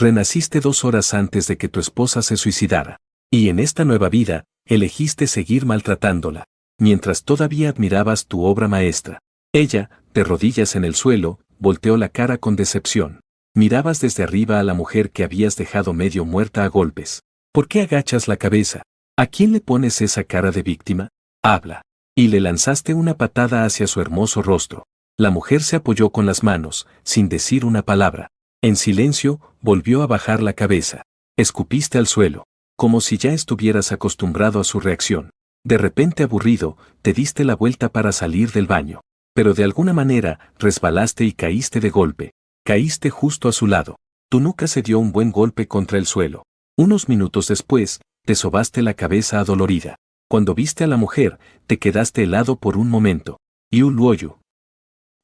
Renaciste 2 horas antes de que tu esposa se suicidara. Y en esta nueva vida, elegiste seguir maltratándola, mientras todavía admirabas tu obra maestra. Ella, de rodillas en el suelo, volteó la cara con decepción. Mirabas desde arriba a la mujer que habías dejado medio muerta a golpes. ¿Por qué agachas la cabeza? ¿A quién le pones esa cara de víctima? Habla. Y le lanzaste una patada hacia su hermoso rostro. La mujer se apoyó con las manos, sin decir una palabra. En silencio, volvió a bajar la cabeza. Escupiste al suelo, como si ya estuvieras acostumbrado a su reacción. De repente aburrido, te diste la vuelta para salir del baño. Pero de alguna manera, resbalaste y caíste de golpe. Caíste justo a su lado. Tu nuca se dio un buen golpe contra el suelo. Unos minutos después, te sobaste la cabeza adolorida. Cuando viste a la mujer, te quedaste helado por un momento. Iuluoyu,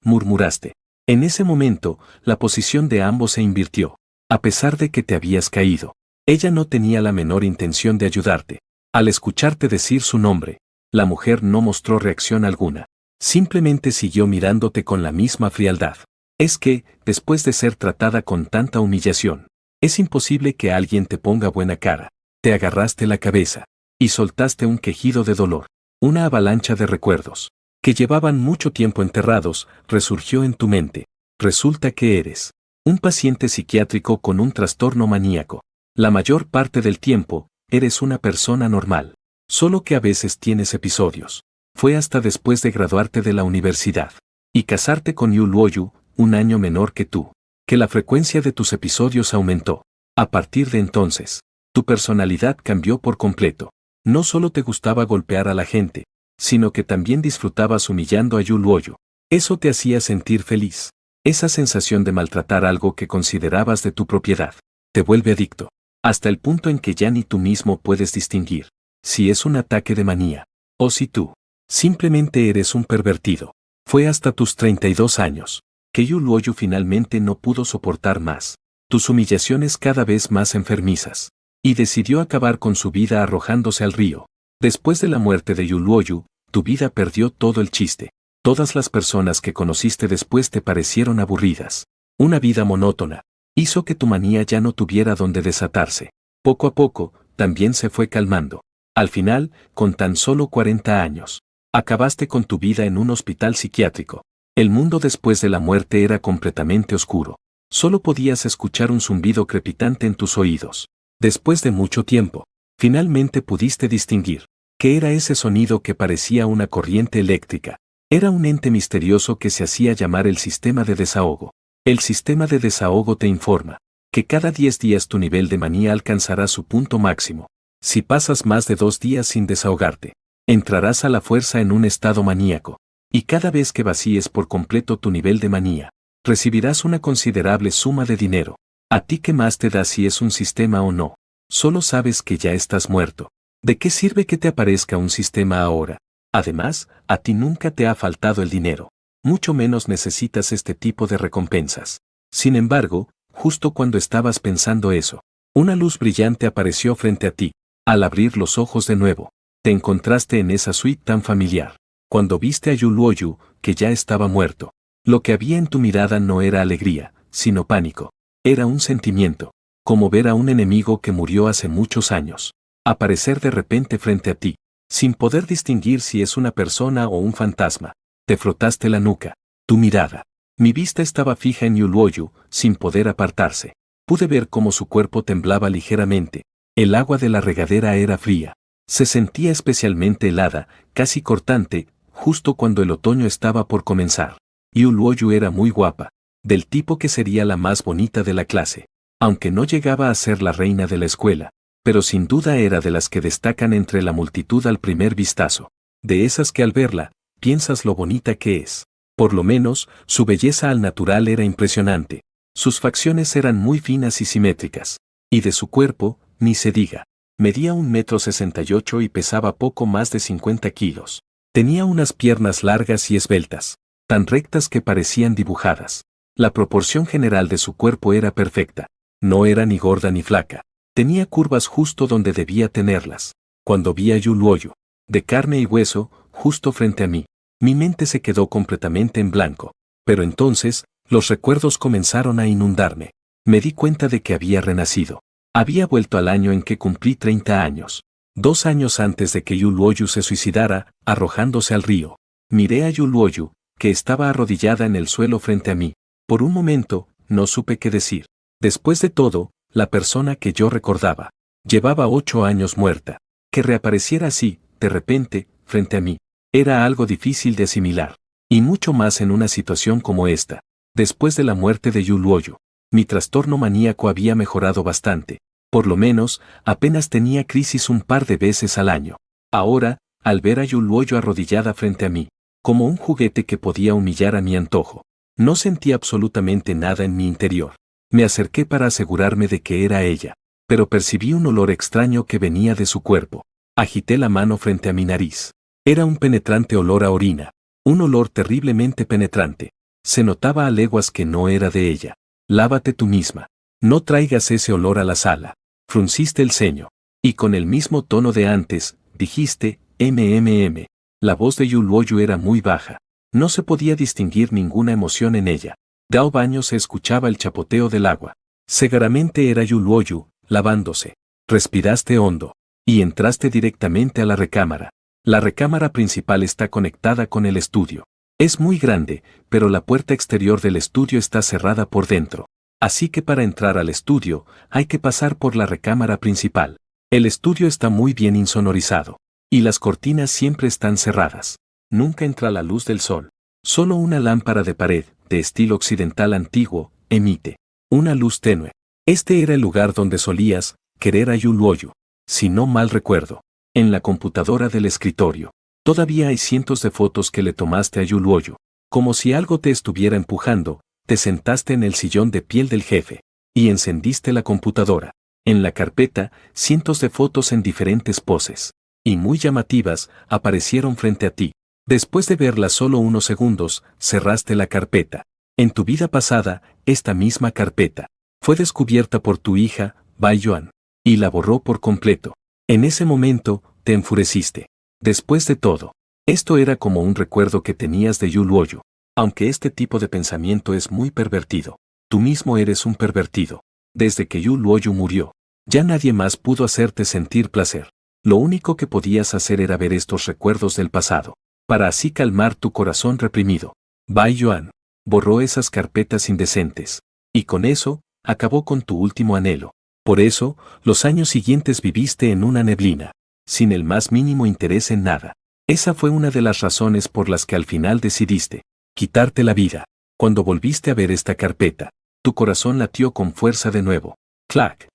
murmuraste. En ese momento, la posición de ambos se invirtió. A pesar de que te habías caído, ella no tenía la menor intención de ayudarte. Al escucharte decir su nombre, la mujer no mostró reacción alguna. Simplemente siguió mirándote con la misma frialdad. Es que, después de ser tratada con tanta humillación, es imposible que alguien te ponga buena cara. Te agarraste la cabeza y soltaste un quejido de dolor. Una avalancha de recuerdos, que llevaban mucho tiempo enterrados, resurgió en tu mente. Resulta que eres un paciente psiquiátrico con un trastorno maníaco. La mayor parte del tiempo, eres una persona normal. Solo que a veces tienes episodios. Fue hasta después de graduarte de la universidad y casarte con Iuluoyu, un año menor que tú, que la frecuencia de tus episodios aumentó. A partir de entonces, tu personalidad cambió por completo. No solo te gustaba golpear a la gente, sino que también disfrutabas humillando a Iuluoyu. Eso te hacía sentir feliz. Esa sensación de maltratar algo que considerabas de tu propiedad, te vuelve adicto, hasta el punto en que ya ni tú mismo puedes distinguir si es un ataque de manía, o si tú simplemente eres un pervertido. Fue hasta tus 32 años, que Iuluoyu finalmente no pudo soportar más tus humillaciones cada vez más enfermizas, y decidió acabar con su vida arrojándose al río. Después de la muerte de Iuluoyu, tu vida perdió todo el chiste. Todas las personas que conociste después te parecieron aburridas. Una vida monótona hizo que tu manía ya no tuviera donde desatarse. Poco a poco, también se fue calmando. Al final, con tan solo 40 años, acabaste con tu vida en un hospital psiquiátrico. El mundo después de la muerte era completamente oscuro. Solo podías escuchar un zumbido crepitante en tus oídos. Después de mucho tiempo, finalmente pudiste distinguir qué era ese sonido que parecía una corriente eléctrica. Era un ente misterioso que se hacía llamar el sistema de desahogo. El sistema de desahogo te informa que cada 10 días tu nivel de manía alcanzará su punto máximo. Si pasas más de 2 días sin desahogarte, entrarás a la fuerza en un estado maníaco. Y cada vez que vacíes por completo tu nivel de manía, recibirás una considerable suma de dinero. ¿A ti qué más te da si es un sistema o no? Solo sabes que ya estás muerto. ¿De qué sirve que te aparezca un sistema ahora? Además, a ti nunca te ha faltado el dinero. Mucho menos necesitas este tipo de recompensas. Sin embargo, justo cuando estabas pensando eso, una luz brillante apareció frente a ti. Al abrir los ojos de nuevo, te encontraste en esa suite tan familiar. Cuando viste a Iuluoyu, que ya estaba muerto, lo que había en tu mirada no era alegría, sino pánico. Era un sentimiento, como ver a un enemigo que murió hace muchos años aparecer de repente frente a ti, sin poder distinguir si es una persona o un fantasma. Te frotaste la nuca. Tu mirada. Mi vista estaba fija en Iuluoyu, sin poder apartarse. Pude ver cómo su cuerpo temblaba ligeramente. El agua de la regadera era fría. Se sentía especialmente helada, casi cortante, justo cuando el otoño estaba por comenzar. Iuluoyu era muy guapa, del tipo que sería la más bonita de la clase, aunque no llegaba a ser la reina de la escuela, pero sin duda era de las que destacan entre la multitud al primer vistazo. De esas que al verla, piensas lo bonita que es. Por lo menos, su belleza al natural era impresionante. Sus facciones eran muy finas y simétricas. Y de su cuerpo, ni se diga. Medía 1,68 m y pesaba poco más de 50 kilos. Tenía unas piernas largas y esbeltas, tan rectas que parecían dibujadas. La proporción general de su cuerpo era perfecta. No era ni gorda ni flaca. Tenía curvas justo donde debía tenerlas. Cuando vi a Iuluoyu, de carne y hueso, justo frente a mí, mi mente se quedó completamente en blanco. Pero entonces, los recuerdos comenzaron a inundarme. Me di cuenta de que había renacido. Había vuelto al año en que cumplí 30 años. 2 años antes de que Yu Luoyu se suicidara, arrojándose al río. Miré a Yu Luoyu, que estaba arrodillada en el suelo frente a mí. Por un momento, no supe qué decir. Después de todo, la persona que yo recordaba. Llevaba 8 años muerta. Que reapareciera así, de repente, frente a mí. Era algo difícil de asimilar. Y mucho más en una situación como esta. Después de la muerte de Yu Luoyu, mi trastorno maníaco había mejorado bastante. Por lo menos, apenas tenía crisis un par de veces al año. Ahora, al ver a Yu Luoyu arrodillada frente a mí, como un juguete que podía humillar a mi antojo, no sentí absolutamente nada en mi interior. Me acerqué para asegurarme de que era ella, pero percibí un olor extraño que venía de su cuerpo. Agité la mano frente a mi nariz. Era un penetrante olor a orina, un olor terriblemente penetrante. Se notaba a leguas que no era de ella. Lávate tú misma. No traigas ese olor a la sala. Frunciste el ceño. Y con el mismo tono de antes, dijiste, MMM. La voz de Yu Luoyu era muy baja. No se podía distinguir ninguna emoción en ella. Dao baño se escuchaba el chapoteo del agua. Seguramente era Yu Luoyu, lavándose. Respiraste hondo. Y entraste directamente a la recámara. La recámara principal está conectada con el estudio. Es muy grande, pero la puerta exterior del estudio está cerrada por dentro. Así que para entrar al estudio, hay que pasar por la recámara principal. El estudio está muy bien insonorizado. Y las cortinas siempre están cerradas. Nunca entra la luz del sol. Solo una lámpara de pared, de estilo occidental antiguo, emite una luz tenue. Este era el lugar donde solías querer a Yu Luoyu. Si no mal recuerdo. En la computadora del escritorio. Todavía hay cientos de fotos que le tomaste a Yu Luoyu. Como si algo te estuviera empujando, te sentaste en el sillón de piel del jefe. Y encendiste la computadora. En la carpeta, cientos de fotos en diferentes poses. Y muy llamativas, aparecieron frente a ti. Después de verlas solo unos segundos, cerraste la carpeta. En tu vida pasada, esta misma carpeta fue descubierta por tu hija, Bai Yuan. Y la borró por completo. En ese momento, te enfureciste. Después de todo, esto era como un recuerdo que tenías de Yu Luoyu. Aunque este tipo de pensamiento es muy pervertido. Tú mismo eres un pervertido. Desde que Yu Luoyu murió, ya nadie más pudo hacerte sentir placer. Lo único que podías hacer era ver estos recuerdos del pasado, para así calmar tu corazón reprimido. Bai Yuan borró esas carpetas indecentes. Y con eso, acabó con tu último anhelo. Por eso, los años siguientes viviste en una neblina, sin el más mínimo interés en nada. Esa fue una de las razones por las que al final decidiste quitarte la vida. Cuando volviste a ver esta carpeta, tu corazón latió con fuerza de nuevo. ¡Clac!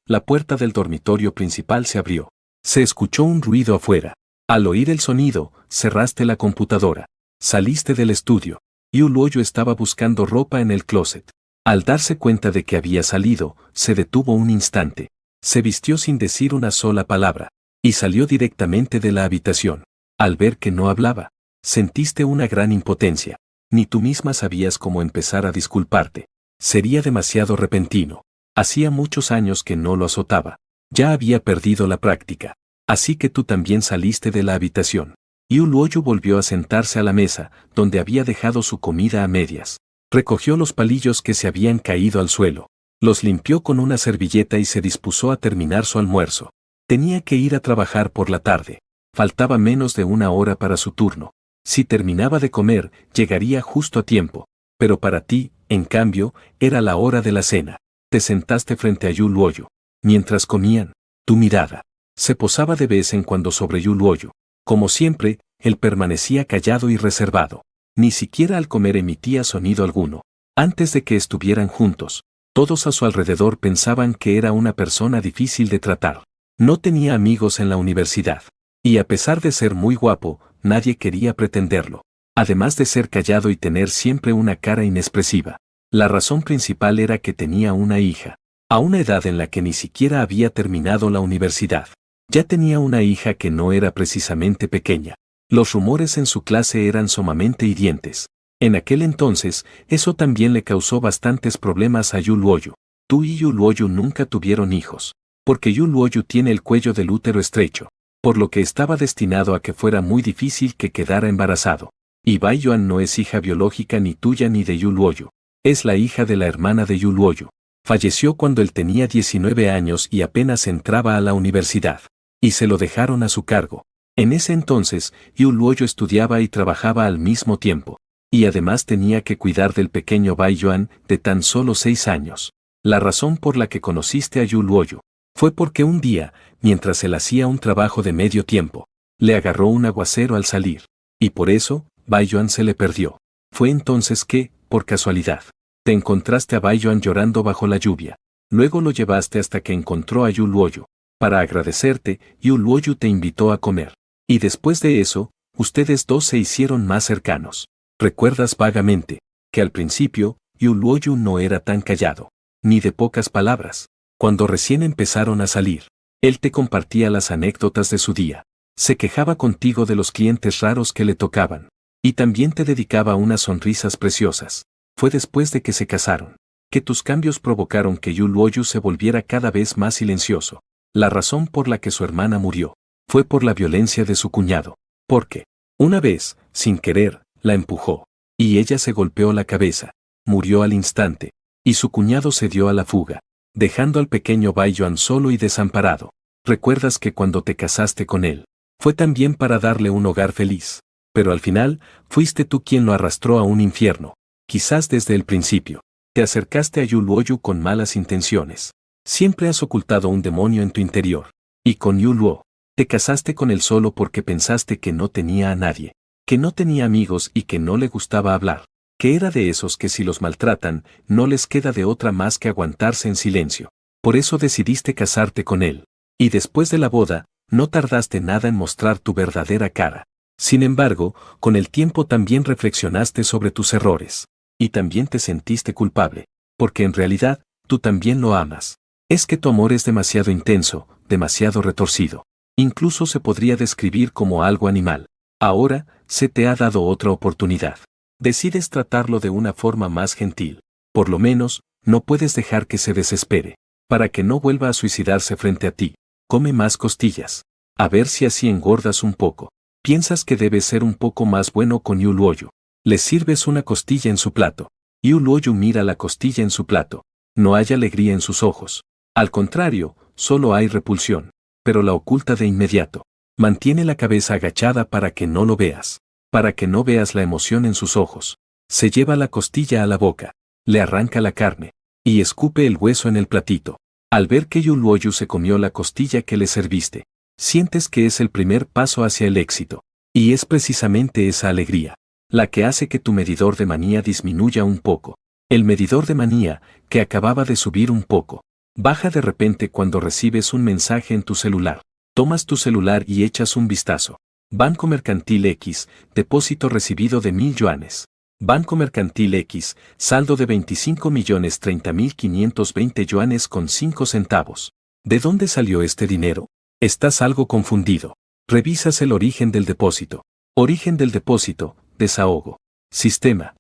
La puerta del dormitorio principal se abrió. Se escuchó un ruido afuera. Al oír el sonido, cerraste la computadora. Saliste del estudio. Yu Luoyu estaba buscando ropa en el closet. Al darse cuenta de que había salido, se detuvo un instante. Se vistió sin decir una sola palabra. Y salió directamente de la habitación. Al ver que no hablaba, sentiste una gran impotencia. Ni tú misma sabías cómo empezar a disculparte. Sería demasiado repentino. Hacía muchos años que no lo azotaba. Ya había perdido la práctica. Así que tú también saliste de la habitación. Yu Luoyu volvió a sentarse a la mesa, donde había dejado su comida a medias. Recogió los palillos que se habían caído al suelo. Los limpió con una servilleta y se dispuso a terminar su almuerzo. Tenía que ir a trabajar por la tarde. Faltaba menos de una hora para su turno. Si terminaba de comer, llegaría justo a tiempo. Pero para ti, en cambio, era la hora de la cena. Te sentaste frente a Yu Luoyu. Mientras comían, tu mirada se posaba de vez en cuando sobre Yu Luoyu. Como siempre, él permanecía callado y reservado. Ni siquiera al comer emitía sonido alguno. Antes de que estuvieran juntos, todos a su alrededor pensaban que era una persona difícil de tratar. No tenía amigos en la universidad. Y a pesar de ser muy guapo, nadie quería pretenderlo. Además de ser callado y tener siempre una cara inexpresiva. La razón principal era que tenía una hija. A una edad en la que ni siquiera había terminado la universidad. Ya tenía una hija que no era precisamente pequeña. Los rumores en su clase eran sumamente hirientes. En aquel entonces, eso también le causó bastantes problemas a Yu Luoyu. Tú y Yu Luoyu nunca tuvieron hijos. Porque Yu Luoyu tiene el cuello del útero estrecho. Por lo que estaba destinado a que fuera muy difícil que quedara embarazado. Y Bai Yuan no es hija biológica ni tuya ni de Yu Luoyu. Es la hija de la hermana de Yu Luoyu. Falleció cuando él tenía 19 años y apenas entraba a la universidad. Y se lo dejaron a su cargo. En ese entonces, Yu Luoyu estudiaba y trabajaba al mismo tiempo. Y además tenía que cuidar del pequeño Bai Yuan de tan solo 6 años. La razón por la que conociste a Yu Luoyu fue porque un día, mientras él hacía un trabajo de medio tiempo, le agarró un aguacero al salir. Y por eso, Bai Yuan se le perdió. Fue entonces que, por casualidad, te encontraste a Bai Yuan llorando bajo la lluvia. Luego lo llevaste hasta que encontró a Yu Luoyu. Para agradecerte, Yu Luoyu te invitó a comer. Y después de eso, ustedes dos se hicieron más cercanos. Recuerdas vagamente que al principio, Yu Luoyu no era tan callado, ni de pocas palabras. Cuando recién empezaron a salir, él te compartía las anécdotas de su día. Se quejaba contigo de los clientes raros que le tocaban. Y también te dedicaba unas sonrisas preciosas. Fue después de que se casaron, que tus cambios provocaron que Yu Luoyu se volviera cada vez más silencioso. La razón por la que su hermana murió fue por la violencia de su cuñado. Porque, una vez, sin querer, la empujó. Y ella se golpeó la cabeza. Murió al instante. Y su cuñado se dio a la fuga, dejando al pequeño Bai Yuan solo y desamparado. Recuerdas que cuando te casaste con él, fue también para darle un hogar feliz. Pero al final, fuiste tú quien lo arrastró a un infierno. Quizás desde el principio, te acercaste a Yu Luoyu con malas intenciones. Siempre has ocultado un demonio en tu interior. Y con Yu Luo, te casaste con él solo porque pensaste que no tenía a nadie, que no tenía amigos y que no le gustaba hablar, que era de esos que si los maltratan, no les queda de otra más que aguantarse en silencio. Por eso decidiste casarte con él. Y después de la boda, no tardaste nada en mostrar tu verdadera cara. Sin embargo, con el tiempo también reflexionaste sobre tus errores. Y también te sentiste culpable, porque en realidad, tú también lo amas. Es que tu amor es demasiado intenso, demasiado retorcido. Incluso se podría describir como algo animal. Ahora, se te ha dado otra oportunidad. Decides tratarlo de una forma más gentil. Por lo menos, no puedes dejar que se desespere. Para que no vuelva a suicidarse frente a ti, come más costillas. A ver si así engordas un poco. Piensas que debes ser un poco más bueno con Yu Luoyu. Le sirves una costilla en su plato. Yu Luoyu mira la costilla en su plato. No hay alegría en sus ojos. Al contrario, solo hay repulsión. Pero la oculta de inmediato. Mantiene la cabeza agachada para que no lo veas. Para que no veas la emoción en sus ojos. Se lleva la costilla a la boca. Le arranca la carne. Y escupe el hueso en el platito. Al ver que Yu Luoyu se comió la costilla que le serviste, sientes que es el primer paso hacia el éxito. Y es precisamente esa alegría la que hace que tu medidor de manía disminuya un poco. El medidor de manía, que acababa de subir un poco, baja de repente cuando recibes un mensaje en tu celular. Tomas tu celular y echas un vistazo. Banco Mercantil X, depósito recibido de 1.000 yuanes. Banco Mercantil X, saldo de 25.030.520 yuanes con 5 centavos. ¿De dónde salió este dinero? Estás algo confundido. Revisas el origen del depósito. Origen del depósito, desahogo. Sistema.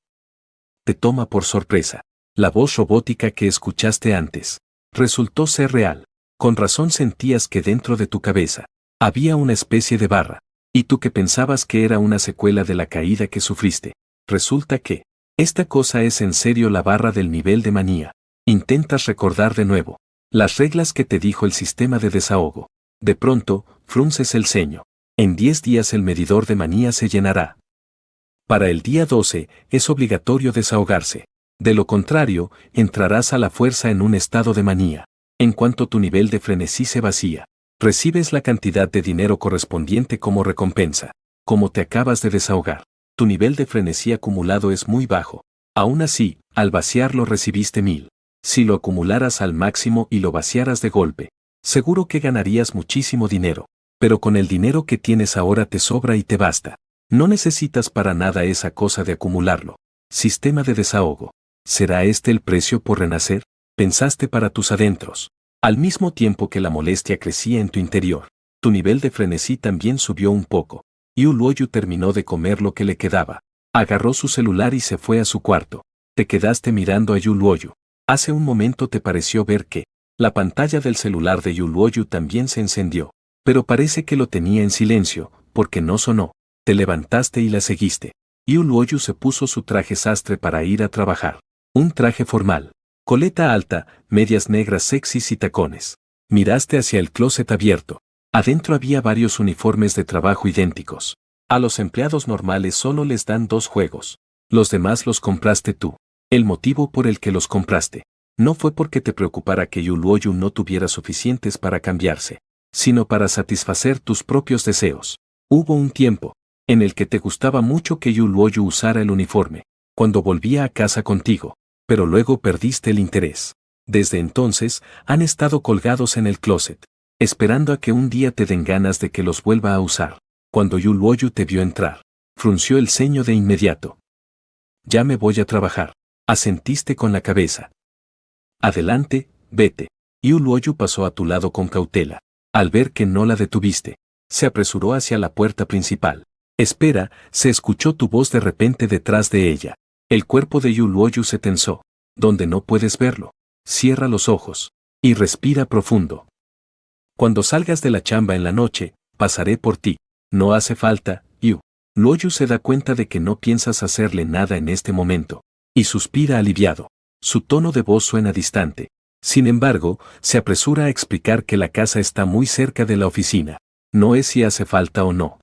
Te toma por sorpresa. La voz robótica que escuchaste antes resultó ser real. Con razón sentías que dentro de tu cabeza había una especie de barra. Y tú que pensabas que era una secuela de la caída que sufriste. Resulta que esta cosa es en serio la barra del nivel de manía. Intentas recordar de nuevo las reglas que te dijo el sistema de desahogo. De pronto, frunces el ceño. En 10 días el medidor de manía se llenará. Para el día 12, es obligatorio desahogarse. De lo contrario, entrarás a la fuerza en un estado de manía. En cuanto tu nivel de frenesí se vacía, recibes la cantidad de dinero correspondiente como recompensa. Como te acabas de desahogar, tu nivel de frenesí acumulado es muy bajo. Aún así, al vaciarlo recibiste 1.000. Si lo acumularas al máximo y lo vaciaras de golpe, seguro que ganarías muchísimo dinero. Pero con el dinero que tienes ahora te sobra y te basta. No necesitas para nada esa cosa de acumularlo. Sistema de desahogo. ¿Será este el precio por renacer? Pensaste para tus adentros. Al mismo tiempo que la molestia crecía en tu interior, tu nivel de frenesí también subió un poco. Yu Luoyu terminó de comer lo que le quedaba. Agarró su celular y se fue a su cuarto. Te quedaste mirando a Yu Luoyu. Hace un momento te pareció ver que la pantalla del celular de Yu Luoyu también se encendió. Pero parece que lo tenía en silencio, porque no sonó. Te levantaste y la seguiste. Yu Luoyu se puso su traje sastre para ir a trabajar. Un traje formal. Coleta alta, medias negras sexys y tacones. Miraste hacia el closet abierto. Adentro había varios uniformes de trabajo idénticos. A los empleados normales solo les dan 2 juegos. Los demás los compraste tú. El motivo por el que los compraste no fue porque te preocupara que Yuluoyu no tuviera suficientes para cambiarse, sino para satisfacer tus propios deseos. Hubo un tiempo en el que te gustaba mucho que Yuluoyu usara el uniforme, cuando volvía a casa contigo, pero luego perdiste el interés. Desde entonces, han estado colgados en el closet, esperando a que un día te den ganas de que los vuelva a usar. Cuando Yuluoyu te vio entrar, frunció el ceño de inmediato. Ya me voy a trabajar. Asentiste con la cabeza. Adelante, vete. Yuluoyu pasó a tu lado con cautela. Al ver que no la detuviste, se apresuró hacia la puerta principal. Espera, se escuchó tu voz de repente detrás de ella. El cuerpo de Yuluoyu se tensó. Donde no puedes verlo. Cierra los ojos. Y respira profundo. Cuando salgas de la chamba en la noche, pasaré por ti. No hace falta, Yuluoyu se da cuenta de que no piensas hacerle nada en este momento. Y suspira aliviado. Su tono de voz suena distante. Sin embargo, se apresura a explicar que la casa está muy cerca de la oficina. No es si hace falta o no.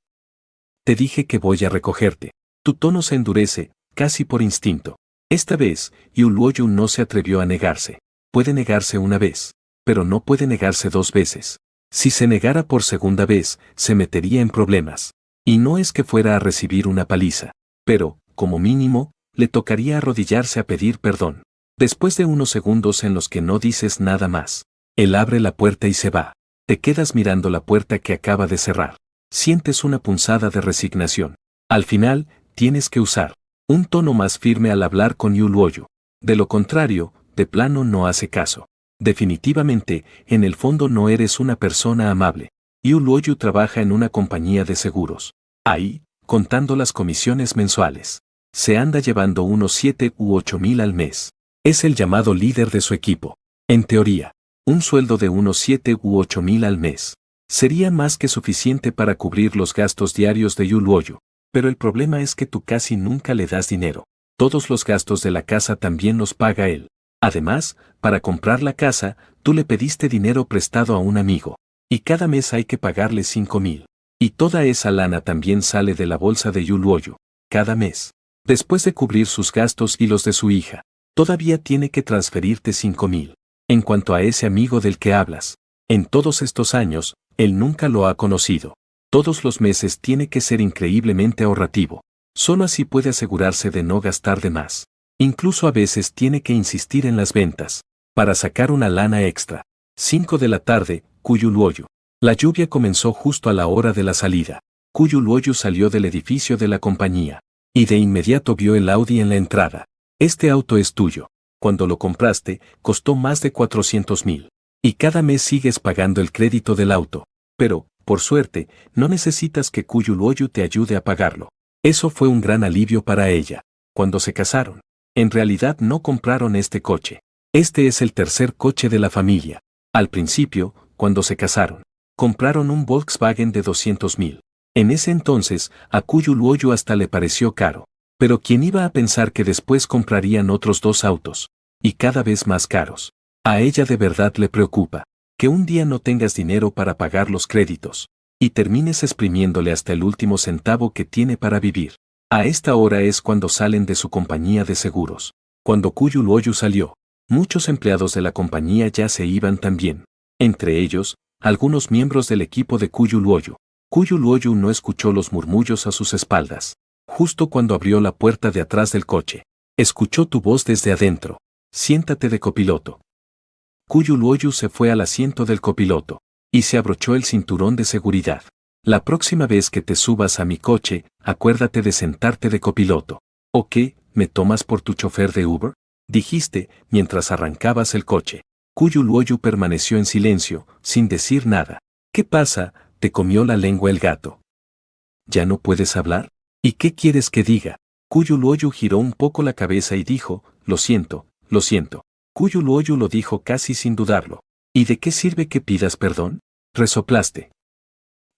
Te dije que voy a recogerte. Tu tono se endurece, casi por instinto. Esta vez, Yuluoyu no se atrevió a negarse. Puede negarse una vez, pero no puede negarse 2 veces. Si se negara por segunda vez, se metería en problemas. Y no es que fuera a recibir una paliza, pero, como mínimo, le tocaría arrodillarse a pedir perdón. Después de unos segundos en los que no dices nada más, él abre la puerta y se va. Te quedas mirando la puerta que acaba de cerrar. Sientes una punzada de resignación. Al final, tienes que usar un tono más firme al hablar con Yuluoyu. De lo contrario, de plano no hace caso. Definitivamente, en el fondo no eres una persona amable. Yuluoyu trabaja en una compañía de seguros. Ahí, contando las comisiones mensuales, se anda llevando unos 7 u 8 mil al mes. Es el llamado líder de su equipo. En teoría, un sueldo de unos 7 u 8 mil al mes sería más que suficiente para cubrir los gastos diarios de Yuluoyu. Pero el problema es que tú casi nunca le das dinero. Todos los gastos de la casa también los paga él. Además, para comprar la casa, tú le pediste dinero prestado a un amigo. Y cada mes hay que pagarle 5,000. Y toda esa lana también sale de la bolsa de Yuluoyu. Cada mes. Después de cubrir sus gastos y los de su hija, todavía tiene que transferirte 5,000. En cuanto a ese amigo del que hablas, en todos estos años, él nunca lo ha conocido. Todos los meses tiene que ser increíblemente ahorrativo. Solo así puede asegurarse de no gastar de más. Incluso a veces tiene que insistir en las ventas, para sacar una lana extra. 5 de la tarde, Yuluoyu. La lluvia comenzó justo a la hora de la salida. Yuluoyu salió del edificio de la compañía. Y de inmediato vio el Audi en la entrada. Este auto es tuyo. Cuando lo compraste, costó más de 400,000. Y cada mes sigues pagando el crédito del auto. Pero, por suerte, no necesitas que Yuluoyu te ayude a pagarlo. Eso fue un gran alivio para ella. Cuando se casaron, en realidad no compraron este coche. Este es el tercer coche de la familia. Al principio, cuando se casaron, compraron un Volkswagen de 200,000. En ese entonces, a Yuluoyu hasta le pareció caro. Pero ¿quién iba a pensar que después comprarían otros 2 autos? Y cada vez más caros. A ella de verdad le preocupa que un día no tengas dinero para pagar los créditos y termines exprimiéndole hasta el último centavo que tiene para vivir. A esta hora es cuando salen de su compañía de seguros. Cuando Yuluoyu salió, muchos empleados de la compañía ya se iban también. Entre ellos, algunos miembros del equipo de Yuluoyu. Yuluoyu no escuchó los murmullos a sus espaldas. Justo cuando abrió la puerta de atrás del coche, escuchó tu voz desde adentro. Siéntate de copiloto. Yuluoyu se fue al asiento del copiloto y se abrochó el cinturón de seguridad. La próxima vez que te subas a mi coche, acuérdate de sentarte de copiloto. ¿O qué, me tomas por tu chofer de Uber?, dijiste mientras arrancabas el coche. Yuluoyu permaneció en silencio, sin decir nada. ¿Qué pasa? ¿Te comió la lengua el gato? ¿Ya no puedes hablar? ¿Y qué quieres que diga? Yuluoyu giró un poco la cabeza y dijo, lo siento, lo siento. Yuluoyu lo dijo casi sin dudarlo. ¿Y de qué sirve que pidas perdón? Resoplaste.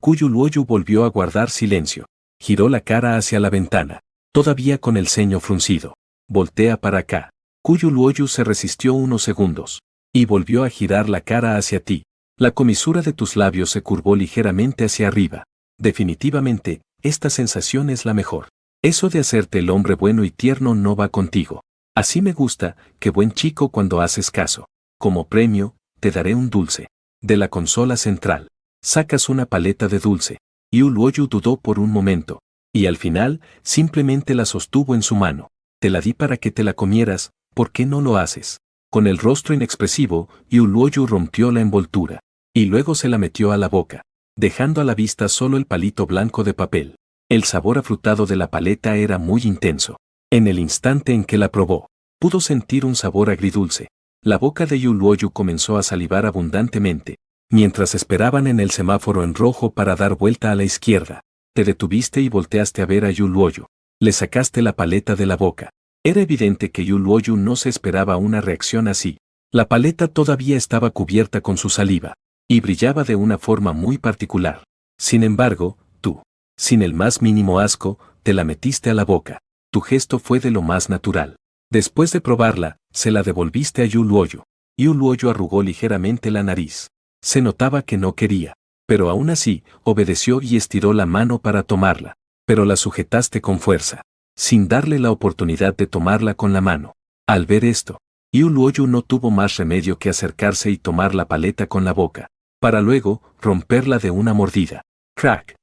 Yuluoyu volvió a guardar silencio. Giró la cara hacia la ventana, todavía con el ceño fruncido. Voltea para acá. Kuyuluoyu se resistió unos segundos. Y volvió a girar la cara hacia ti. La comisura de tus labios se curvó ligeramente hacia arriba. Definitivamente, esta sensación es la mejor. Eso de hacerte el hombre bueno y tierno no va contigo. Así me gusta, qué buen chico cuando haces caso. Como premio, te daré un dulce. De la consola central. Sacas una paleta de dulce. Kuyuluoyu dudó por un momento. Y al final, simplemente la sostuvo en su mano. Te la di para que te la comieras, ¿por qué no lo haces? Con el rostro inexpresivo, Kuyuluoyu rompió la envoltura. Y luego se la metió a la boca, dejando a la vista solo el palito blanco de papel. El sabor afrutado de la paleta era muy intenso. En el instante en que la probó, pudo sentir un sabor agridulce. La boca de Kuyuluoyu comenzó a salivar abundantemente. Mientras esperaban en el semáforo en rojo para dar vuelta a la izquierda, te detuviste y volteaste a ver a Kuyuluoyu. Le sacaste la paleta de la boca. Era evidente que Kuyuluoyu no se esperaba una reacción así. La paleta todavía estaba cubierta con su saliva, y brillaba de una forma muy particular. Sin embargo, tú, sin el más mínimo asco, te la metiste a la boca. Tu gesto fue de lo más natural. Después de probarla, se la devolviste a Kuyuluoyu. Kuyuluoyu arrugó ligeramente la nariz. Se notaba que no quería, pero aún así, obedeció y estiró la mano para tomarla. Pero la sujetaste con fuerza, sin darle la oportunidad de tomarla con la mano. Al ver esto, Kuyuluoyu no tuvo más remedio que acercarse y tomar la paleta con la boca, para luego romperla de una mordida. Crack.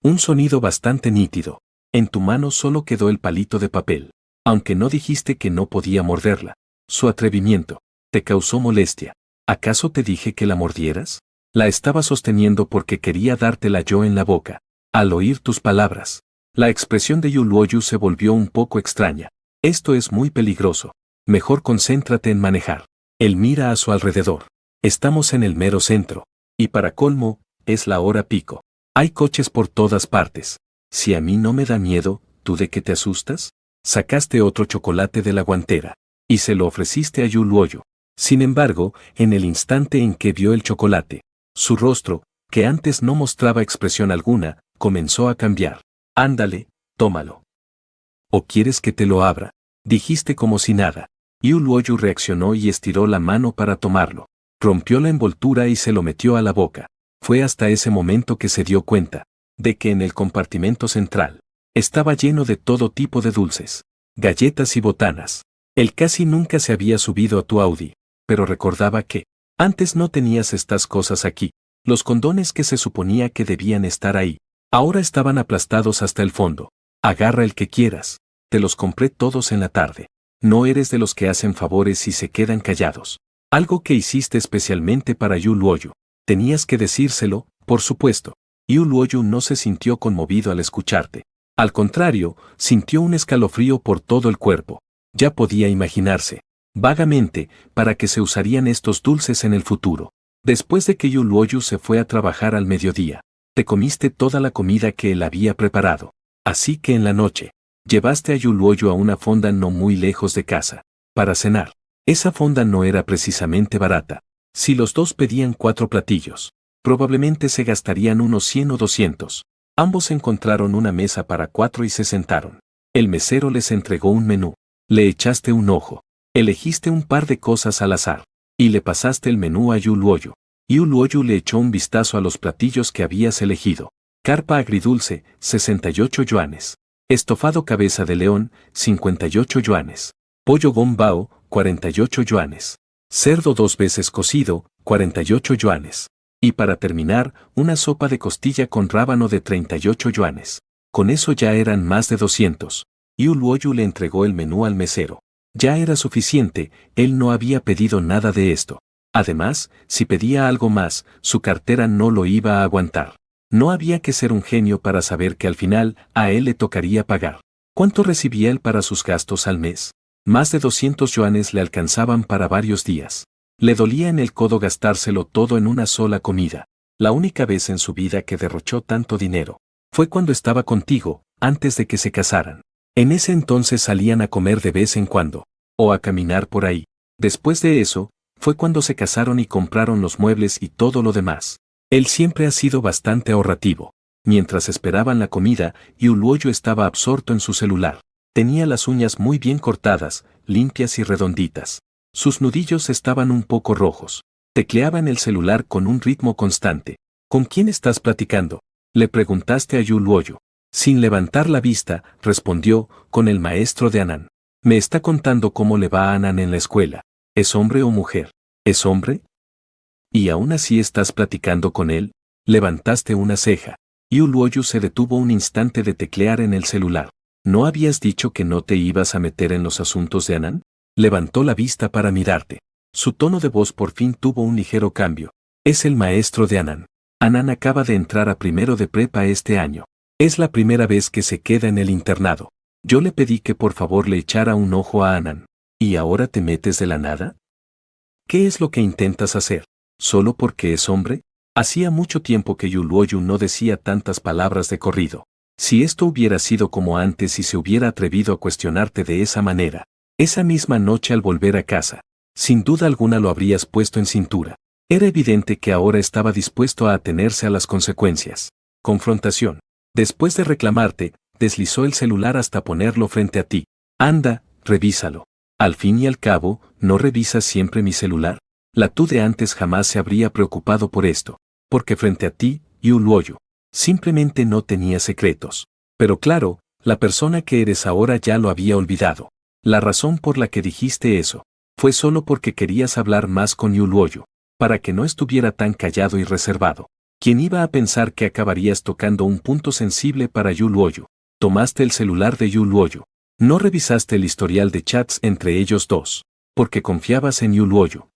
Un sonido bastante nítido. En tu mano solo quedó el palito de papel, aunque no dijiste que no podía morderla. Su atrevimiento te causó molestia. ¿Acaso te dije que la mordieras? La estaba sosteniendo porque quería dártela yo en la boca. Al oír tus palabras, la expresión de Kuyuluoyu se volvió un poco extraña. Esto es muy peligroso. Mejor concéntrate en manejar. Él mira a su alrededor. Estamos en el mero centro. Y para colmo, es la hora pico. Hay coches por todas partes. Si a mí no me da miedo, ¿tú de qué te asustas? Sacaste otro chocolate de la guantera. Y se lo ofreciste a Kuyuluoyu. Sin embargo, en el instante en que vio el chocolate, su rostro, que antes no mostraba expresión alguna, comenzó a cambiar. Ándale, tómalo. ¿O quieres que te lo abra? Dijiste como si nada. Kuyuluoyu reaccionó y estiró la mano para tomarlo. Rompió la envoltura y se lo metió a la boca. Fue hasta ese momento que se dio cuenta de que en el compartimento central estaba lleno de todo tipo de dulces, galletas y botanas. Él casi nunca se había subido a tu Audi, pero recordaba que antes no tenías estas cosas aquí. Los condones que se suponía que debían estar ahí, ahora estaban aplastados hasta el fondo. Agarra el que quieras. Te los compré todos en la tarde. No eres de los que hacen favores y se quedan callados. Algo que hiciste especialmente para Kuyuluoyu. Tenías que decírselo, por supuesto. Kuyuluoyu no se sintió conmovido al escucharte. Al contrario, sintió un escalofrío por todo el cuerpo. Ya podía imaginarse, vagamente, para qué se usarían estos dulces en el futuro. Después de que Kuyuluoyu se fue a trabajar al mediodía, te comiste toda la comida que él había preparado. Así que en la noche, llevaste a Kuyuluoyu a una fonda no muy lejos de casa, para cenar. Esa fonda no era precisamente barata. Si los dos pedían 4 platillos, probablemente se gastarían unos 100 o 200. Ambos encontraron una mesa para 4 y se sentaron. El mesero les entregó un menú. Le echaste un ojo. Elegiste un par de cosas al azar. Y le pasaste el menú a Kuyuluoyu. Kuyuluoyu le echó un vistazo a los platillos que habías elegido. Carpa agridulce, 68 yuanes. Estofado cabeza de león, 58 yuanes. Pollo gombao, 48 yuanes. Cerdo 2 veces cocido, 48 yuanes. Y para terminar, una sopa de costilla con rábano de 38 yuanes. Con eso ya eran más de 200. Kuyuluoyu le entregó el menú al mesero. Ya era suficiente, él no había pedido nada de esto. Además, si pedía algo más, su cartera no lo iba a aguantar. No había que ser un genio para saber que al final, a él le tocaría pagar. ¿Cuánto recibía él para sus gastos al mes? Más de 200 yuanes le alcanzaban para varios días. Le dolía en el codo gastárselo todo en una sola comida. La única vez en su vida que derrochó tanto dinero fue cuando estaba contigo, antes de que se casaran. En ese entonces salían a comer de vez en cuando, o a caminar por ahí. Después de eso, fue cuando se casaron y compraron los muebles y todo lo demás. Él siempre ha sido bastante ahorrativo. Mientras esperaban la comida, Kuyuluoyu estaba absorto en su celular. Tenía las uñas muy bien cortadas, limpias y redonditas. Sus nudillos estaban un poco rojos. Tecleaba en el celular con un ritmo constante. ¿Con quién estás platicando?, le preguntaste a Yu Luoyu. Sin levantar la vista, respondió, con el maestro de Anan. Me está contando cómo le va a Anan en la escuela. ¿Es hombre o mujer? ¿Es hombre? ¿Y aún así estás platicando con él? Levantaste una ceja. Yu Luoyu se detuvo un instante de teclear en el celular. ¿No habías dicho que no te ibas a meter en los asuntos de Anan? Levantó la vista para mirarte. Su tono de voz por fin tuvo un ligero cambio. Es el maestro de Anan. Anan acaba de entrar a primero de prepa este año. Es la primera vez que se queda en el internado. Yo le pedí que por favor le echara un ojo a Anan. ¿Y ahora te metes de la nada? ¿Qué es lo que intentas hacer? ¿Solo porque es hombre? Hacía mucho tiempo que Yu Luoyu no decía tantas palabras de corrido. Si esto hubiera sido como antes y se hubiera atrevido a cuestionarte de esa manera, esa misma noche al volver a casa, sin duda alguna lo habrías puesto en cintura. Era evidente que ahora estaba dispuesto a atenerse a las consecuencias. Confrontación. Después de reclamarte, deslizó el celular hasta ponerlo frente a ti. Anda, revísalo. Al fin y al cabo, ¿no revisas siempre mi celular? La tú de antes jamás se habría preocupado por esto, porque frente a ti, Yu Luoyu, simplemente no tenía secretos. Pero claro, la persona que eres ahora ya lo había olvidado. La razón por la que dijiste eso fue solo porque querías hablar más con Yu Luoyu, para que no estuviera tan callado y reservado. ¿Quién iba a pensar que acabarías tocando un punto sensible para Yu Luoyu? Tomaste el celular de Yu Luoyu. No revisaste el historial de chats entre ellos dos, porque confiabas en Yu Luoyu.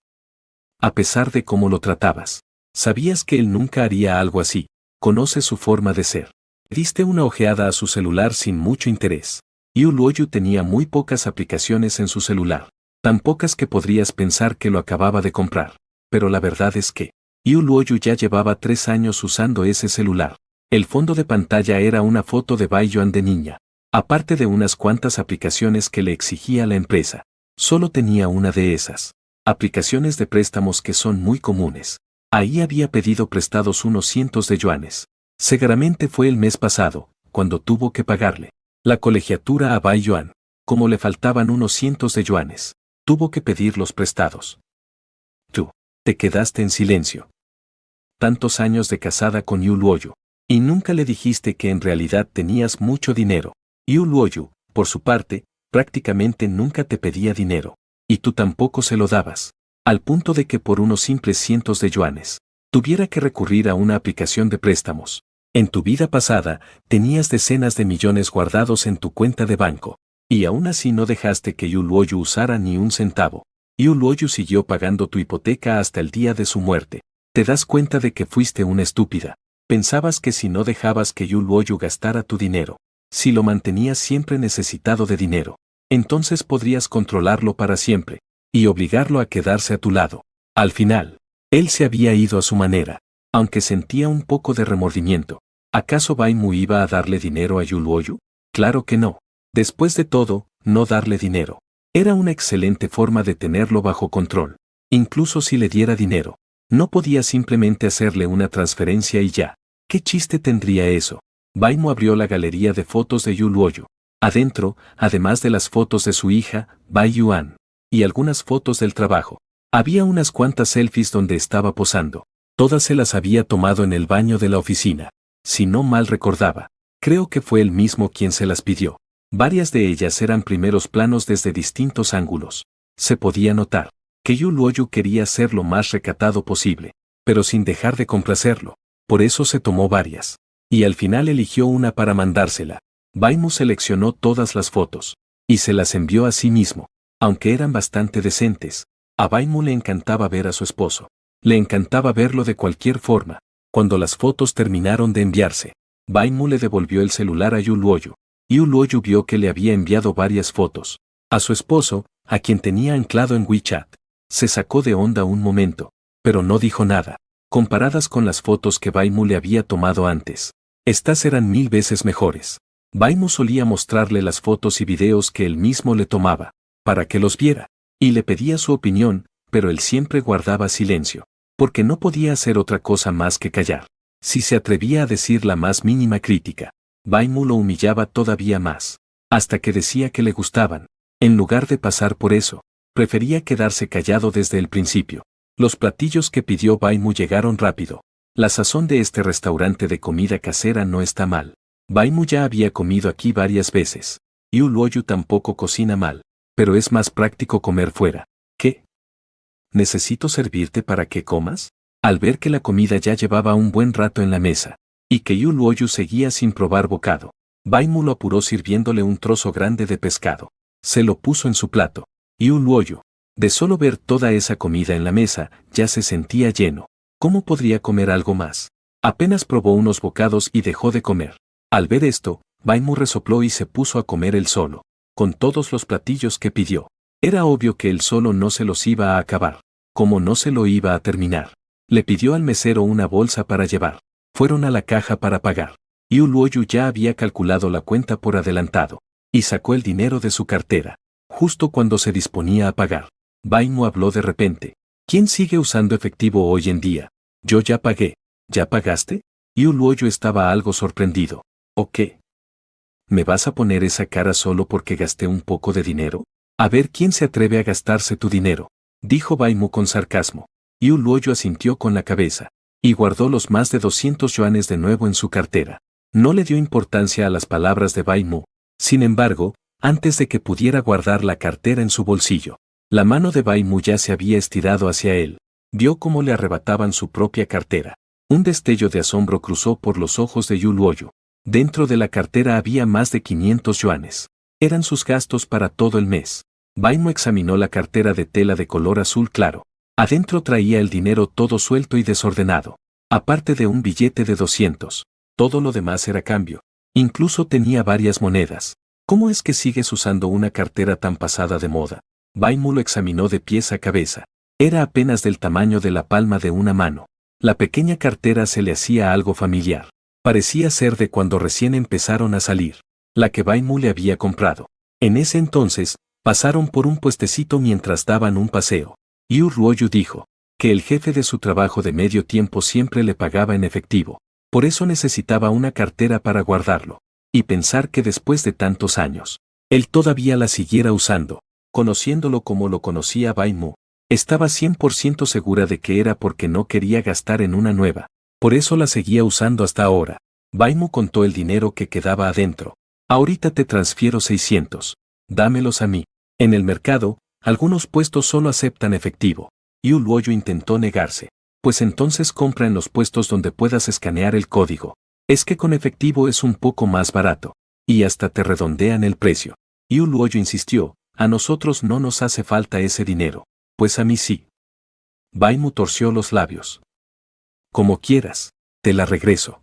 A pesar de cómo lo tratabas, sabías que él nunca haría algo así. Conoces su forma de ser. Diste una ojeada a su celular sin mucho interés. Yu Luoyu tenía muy pocas aplicaciones en su celular, tan pocas que podrías pensar que lo acababa de comprar. Pero la verdad es que Yu Luoyu ya llevaba 3 años usando ese celular. El fondo de pantalla era una foto de Bai Yuan de niña. Aparte de unas cuantas aplicaciones que le exigía la empresa, solo tenía una de esas. Aplicaciones de préstamos que son muy comunes. Ahí había pedido prestados unos cientos de yuanes. Seguramente fue el mes pasado, cuando tuvo que pagarle la colegiatura a Bai Yuan. Como le faltaban unos cientos de yuanes, tuvo que pedir los prestados. Tú te quedaste en silencio. Tantos años de casada con Yu Luoyu, y nunca le dijiste que en realidad tenías mucho dinero. Yu Luoyu, por su parte, prácticamente nunca te pedía dinero, y tú tampoco se lo dabas, al punto de que por unos simples cientos de yuanes, tuviera que recurrir a una aplicación de préstamos. En tu vida pasada, tenías decenas de millones guardados en tu cuenta de banco, y aún así no dejaste que Yu Luoyu usara ni un centavo. Yu Luoyu siguió pagando tu hipoteca hasta el día de su muerte. Te das cuenta de que fuiste una estúpida. Pensabas que si no dejabas que Yu Luoyu gastara tu dinero, si lo mantenías siempre necesitado de dinero, entonces podrías controlarlo para siempre, y obligarlo a quedarse a tu lado. Al final, él se había ido a su manera, aunque sentía un poco de remordimiento. ¿Acaso Bai Mu iba a darle dinero a Yu Luoyu? Claro que no. Después de todo, no darle dinero era una excelente forma de tenerlo bajo control. Incluso si le diera dinero, no podía simplemente hacerle una transferencia y ya. ¿Qué chiste tendría eso? Bai Mu abrió la galería de fotos de Yu Luoyu. Adentro, además de las fotos de su hija, Bai Yuan, y algunas fotos del trabajo, había unas cuantas selfies donde estaba posando. Todas se las había tomado en el baño de la oficina. Si no mal recordaba, creo que fue él mismo quien se las pidió. Varias de ellas eran primeros planos desde distintos ángulos. Se podía notar que Yu Luoyu quería ser lo más recatado posible, pero sin dejar de complacerlo. Por eso se tomó varias. Y al final eligió una para mandársela. Bai Mu seleccionó todas las fotos y se las envió a sí mismo. Aunque eran bastante decentes, a Bai Mu le encantaba ver a su esposo. Le encantaba verlo de cualquier forma. Cuando las fotos terminaron de enviarse, Bai Mu le devolvió el celular a Yu Luoyu. Yu Luoyu vio que le había enviado varias fotos a su esposo, a quien tenía anclado en WeChat. Se sacó de onda un momento, pero no dijo nada. Comparadas con las fotos que Bai Mu le había tomado antes, estas eran 1000 veces mejores. Bai Mu solía mostrarle las fotos y videos que él mismo le tomaba, para que los viera, y le pedía su opinión, pero él siempre guardaba silencio, porque no podía hacer otra cosa más que callar. Si se atrevía a decir la más mínima crítica, Bai Mu lo humillaba todavía más, hasta que decía que le gustaban. En lugar de pasar por eso, prefería quedarse callado desde el principio. Los platillos que pidió Bai Mu llegaron rápido. La sazón de este restaurante de comida casera no está mal. Bai Mu ya había comido aquí varias veces. Yu Luoyu tampoco cocina mal, pero es más práctico comer fuera. ¿Qué? ¿Necesito servirte para que comas? Al ver que la comida ya llevaba un buen rato en la mesa, y que Yu Luoyu seguía sin probar bocado, Bai Mu lo apuró sirviéndole un trozo grande de pescado. Se lo puso en su plato. Yu Luoyu, de solo ver toda esa comida en la mesa, ya se sentía lleno. ¿Cómo podría comer algo más? Apenas probó unos bocados y dejó de comer. Al ver esto, Bai Mu resopló y se puso a comer él solo, con todos los platillos que pidió. Era obvio que él solo no se los iba a acabar, como no se lo iba a terminar. Le pidió al mesero una bolsa para llevar. Fueron a la caja para pagar. Yu Luoyu ya había calculado la cuenta por adelantado, y sacó el dinero de su cartera. Justo cuando se disponía a pagar, Bai Mu habló de repente. ¿Quién sigue usando efectivo hoy en día? Yo ya pagué. ¿Ya pagaste? Yu Luoyu estaba algo sorprendido. ¿O qué? ¿Me vas a poner esa cara solo porque gasté un poco de dinero? A ver quién se atreve a gastarse tu dinero, dijo Bai Mu con sarcasmo. Yu Luoyu asintió con la cabeza, y guardó los más de 200 yuanes de nuevo en su cartera. No le dio importancia a las palabras de Bai Mu. Sin embargo, antes de que pudiera guardar la cartera en su bolsillo, la mano de Bai Mu ya se había estirado hacia él. Vio cómo le arrebataban su propia cartera. Un destello de asombro cruzó por los ojos de Yu Luoyu. Dentro de la cartera había más de 500 yuanes. Eran sus gastos para todo el mes. Bai Mu examinó la cartera de tela de color azul claro. Adentro traía el dinero todo suelto y desordenado. Aparte de un billete de 200. Todo lo demás era cambio. Incluso tenía varias monedas. ¿Cómo es que sigues usando una cartera tan pasada de moda? Bai Mu lo examinó de pies a cabeza. Era apenas del tamaño de la palma de una mano. La pequeña cartera se le hacía algo familiar. Parecía ser de cuando recién empezaron a salir. La que Bai Mu le había comprado. En ese entonces, pasaron por un puestecito mientras daban un paseo. Yu Luoyu dijo que el jefe de su trabajo de medio tiempo siempre le pagaba en efectivo. Por eso necesitaba una cartera para guardarlo. Y pensar que después de tantos años, él todavía la siguiera usando. Conociéndolo como lo conocía Bai Mu, estaba 100% segura de que era porque no quería gastar en una nueva. Por eso la seguía usando hasta ahora. Bai Mu contó el dinero que quedaba adentro. Ahorita te transfiero 600. Dámelos a mí. En el mercado, algunos puestos solo aceptan efectivo. Yu Luoyu intentó negarse. Pues entonces compra en los puestos donde puedas escanear el código. Es que con efectivo es un poco más barato. Y hasta te redondean el precio. Yu Luoyu insistió, a nosotros no nos hace falta ese dinero. Pues a mí sí. Bai Mu torció los labios. Como quieras, te la regreso.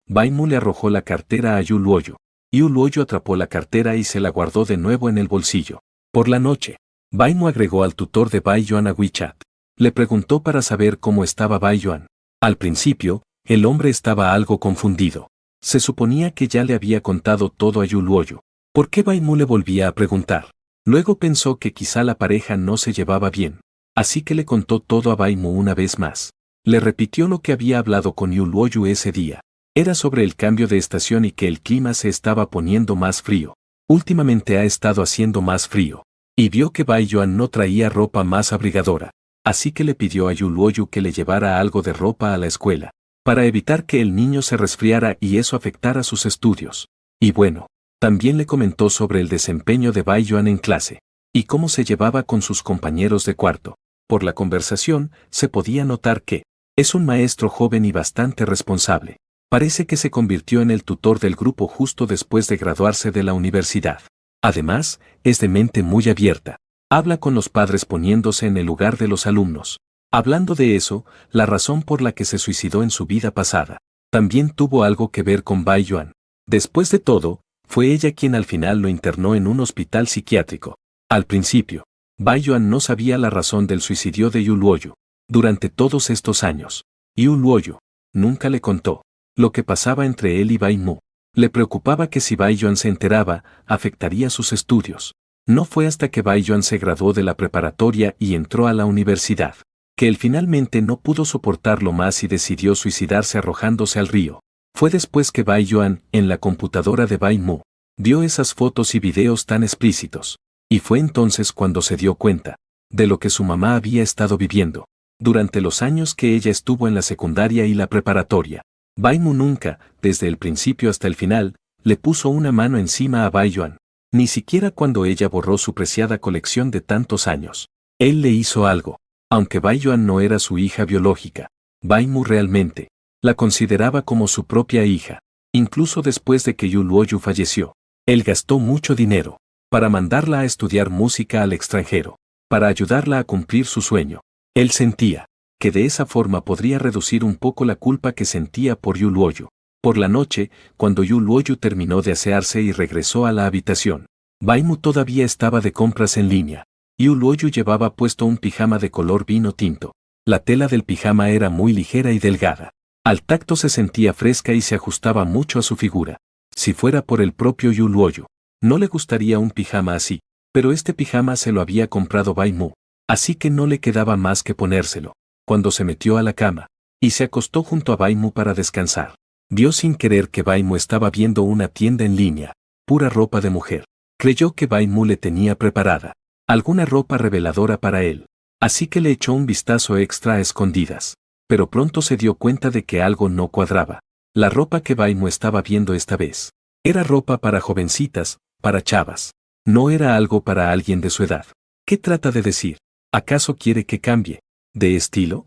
Bai Mu le arrojó la cartera a Yu Luoyu. Yu Luoyu atrapó la cartera y se la guardó de nuevo en el bolsillo. Por la noche, Bai Mu agregó al tutor de Bai Yuan a WeChat. Le preguntó para saber cómo estaba Bai Yuan. Al principio, el hombre estaba algo confundido. Se suponía que ya le había contado todo a Yu Luoyu. ¿Por qué Bai Mu le volvía a preguntar? Luego pensó que quizá la pareja no se llevaba bien. Así que le contó todo a Bai Mu una vez más. Le repitió lo que había hablado con Yu Luoyu ese día. Era sobre el cambio de estación y que el clima se estaba poniendo más frío. Últimamente ha estado haciendo más frío. Y vio que Bai Yuan no traía ropa más abrigadora. Así que le pidió a Yu Luoyu que le llevara algo de ropa a la escuela, para evitar que el niño se resfriara y eso afectara sus estudios. Y bueno, también le comentó sobre el desempeño de Bai Yuan en clase, y cómo se llevaba con sus compañeros de cuarto. Por la conversación, se podía notar que es un maestro joven y bastante responsable. Parece que se convirtió en el tutor del grupo justo después de graduarse de la universidad. Además, es de mente muy abierta. Habla con los padres poniéndose en el lugar de los alumnos. Hablando de eso, la razón por la que se suicidó en su vida pasada, también tuvo algo que ver con Bai Yuan. Después de todo, fue ella quien al final lo internó en un hospital psiquiátrico. Al principio, Bai Yuan no sabía la razón del suicidio de Yu Luoyu. Durante todos estos años, Yu Luoyu nunca le contó lo que pasaba entre él y Bai Mu. Le preocupaba que si Bai Yuan se enteraba, afectaría sus estudios. No fue hasta que Bai Yuan se graduó de la preparatoria y entró a la universidad, que él finalmente no pudo soportarlo más y decidió suicidarse arrojándose al río. Fue después que Bai Yuan, en la computadora de Bai Mu, vio esas fotos y videos tan explícitos. Y fue entonces cuando se dio cuenta de lo que su mamá había estado viviendo durante los años que ella estuvo en la secundaria y la preparatoria. Baimú nunca, desde el principio hasta el final, le puso una mano encima a Baiyuan, ni siquiera cuando ella borró su preciada colección de tantos años. Él le hizo algo, aunque Baiyuan no era su hija biológica. Baimú realmente la consideraba como su propia hija. Incluso después de que Yu Luoyu falleció, él gastó mucho dinero para mandarla a estudiar música al extranjero, para ayudarla a cumplir su sueño. Él sentía que de esa forma podría reducir un poco la culpa que sentía por Yu Luoyu. Por la noche, cuando Yu Luoyu terminó de asearse y regresó a la habitación, Baimú todavía estaba de compras en línea. Yu Luoyu llevaba puesto un pijama de color vino tinto. La tela del pijama era muy ligera y delgada. Al tacto se sentía fresca y se ajustaba mucho a su figura. Si fuera por el propio Yu Luoyu, no le gustaría un pijama así, pero este pijama se lo había comprado Baimú, así que no le quedaba más que ponérselo. Cuando se metió a la cama y se acostó junto a Baimú para descansar, vio sin querer que Baimú estaba viendo una tienda en línea, pura ropa de mujer. Creyó que Baimú le tenía preparada alguna ropa reveladora para él, así que le echó un vistazo extra a escondidas. Pero pronto se dio cuenta de que algo no cuadraba. La ropa que Baimú estaba viendo esta vez era ropa para jovencitas, para chavas. No era algo para alguien de su edad. ¿Qué trata de decir? ¿Acaso quiere que cambie de estilo?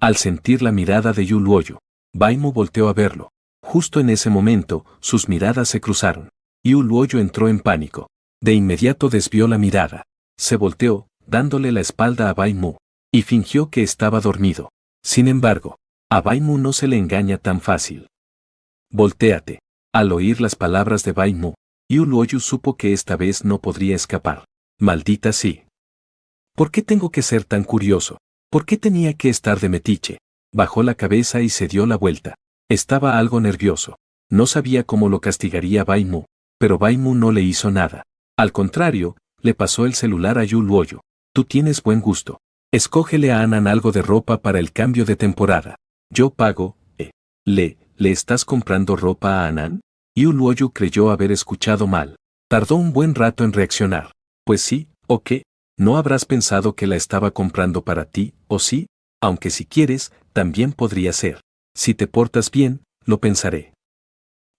Al sentir la mirada de Yu Luoyu, Baimú volteó a verlo. Justo en ese momento, sus miradas se cruzaron. Yu Luoyu entró en pánico. De inmediato desvió la mirada. Se volteó, dándole la espalda a Baimú, y fingió que estaba dormido. Sin embargo, a Baimú no se le engaña tan fácil. Voltéate. Al oír las palabras de Baimú, Yu Luoyu supo que esta vez no podría escapar. Maldita sí. ¿Por qué tengo que ser tan curioso? ¿Por qué tenía que estar de metiche? Bajó la cabeza y se dio la vuelta. Estaba algo nervioso. No sabía cómo lo castigaría Baimú, pero Baimú no le hizo nada. Al contrario, le pasó el celular a Yu Luoyu. Tú tienes buen gusto. Escógele a Anan algo de ropa para el cambio de temporada. Yo pago, ¿Le estás comprando ropa a Anan? Yu Luoyu creyó haber escuchado mal. Tardó un buen rato en reaccionar. Pues sí, ¿o qué? ¿No habrás pensado que la estaba comprando para ti, o sí? Aunque si quieres, también podría ser. Si te portas bien, lo pensaré.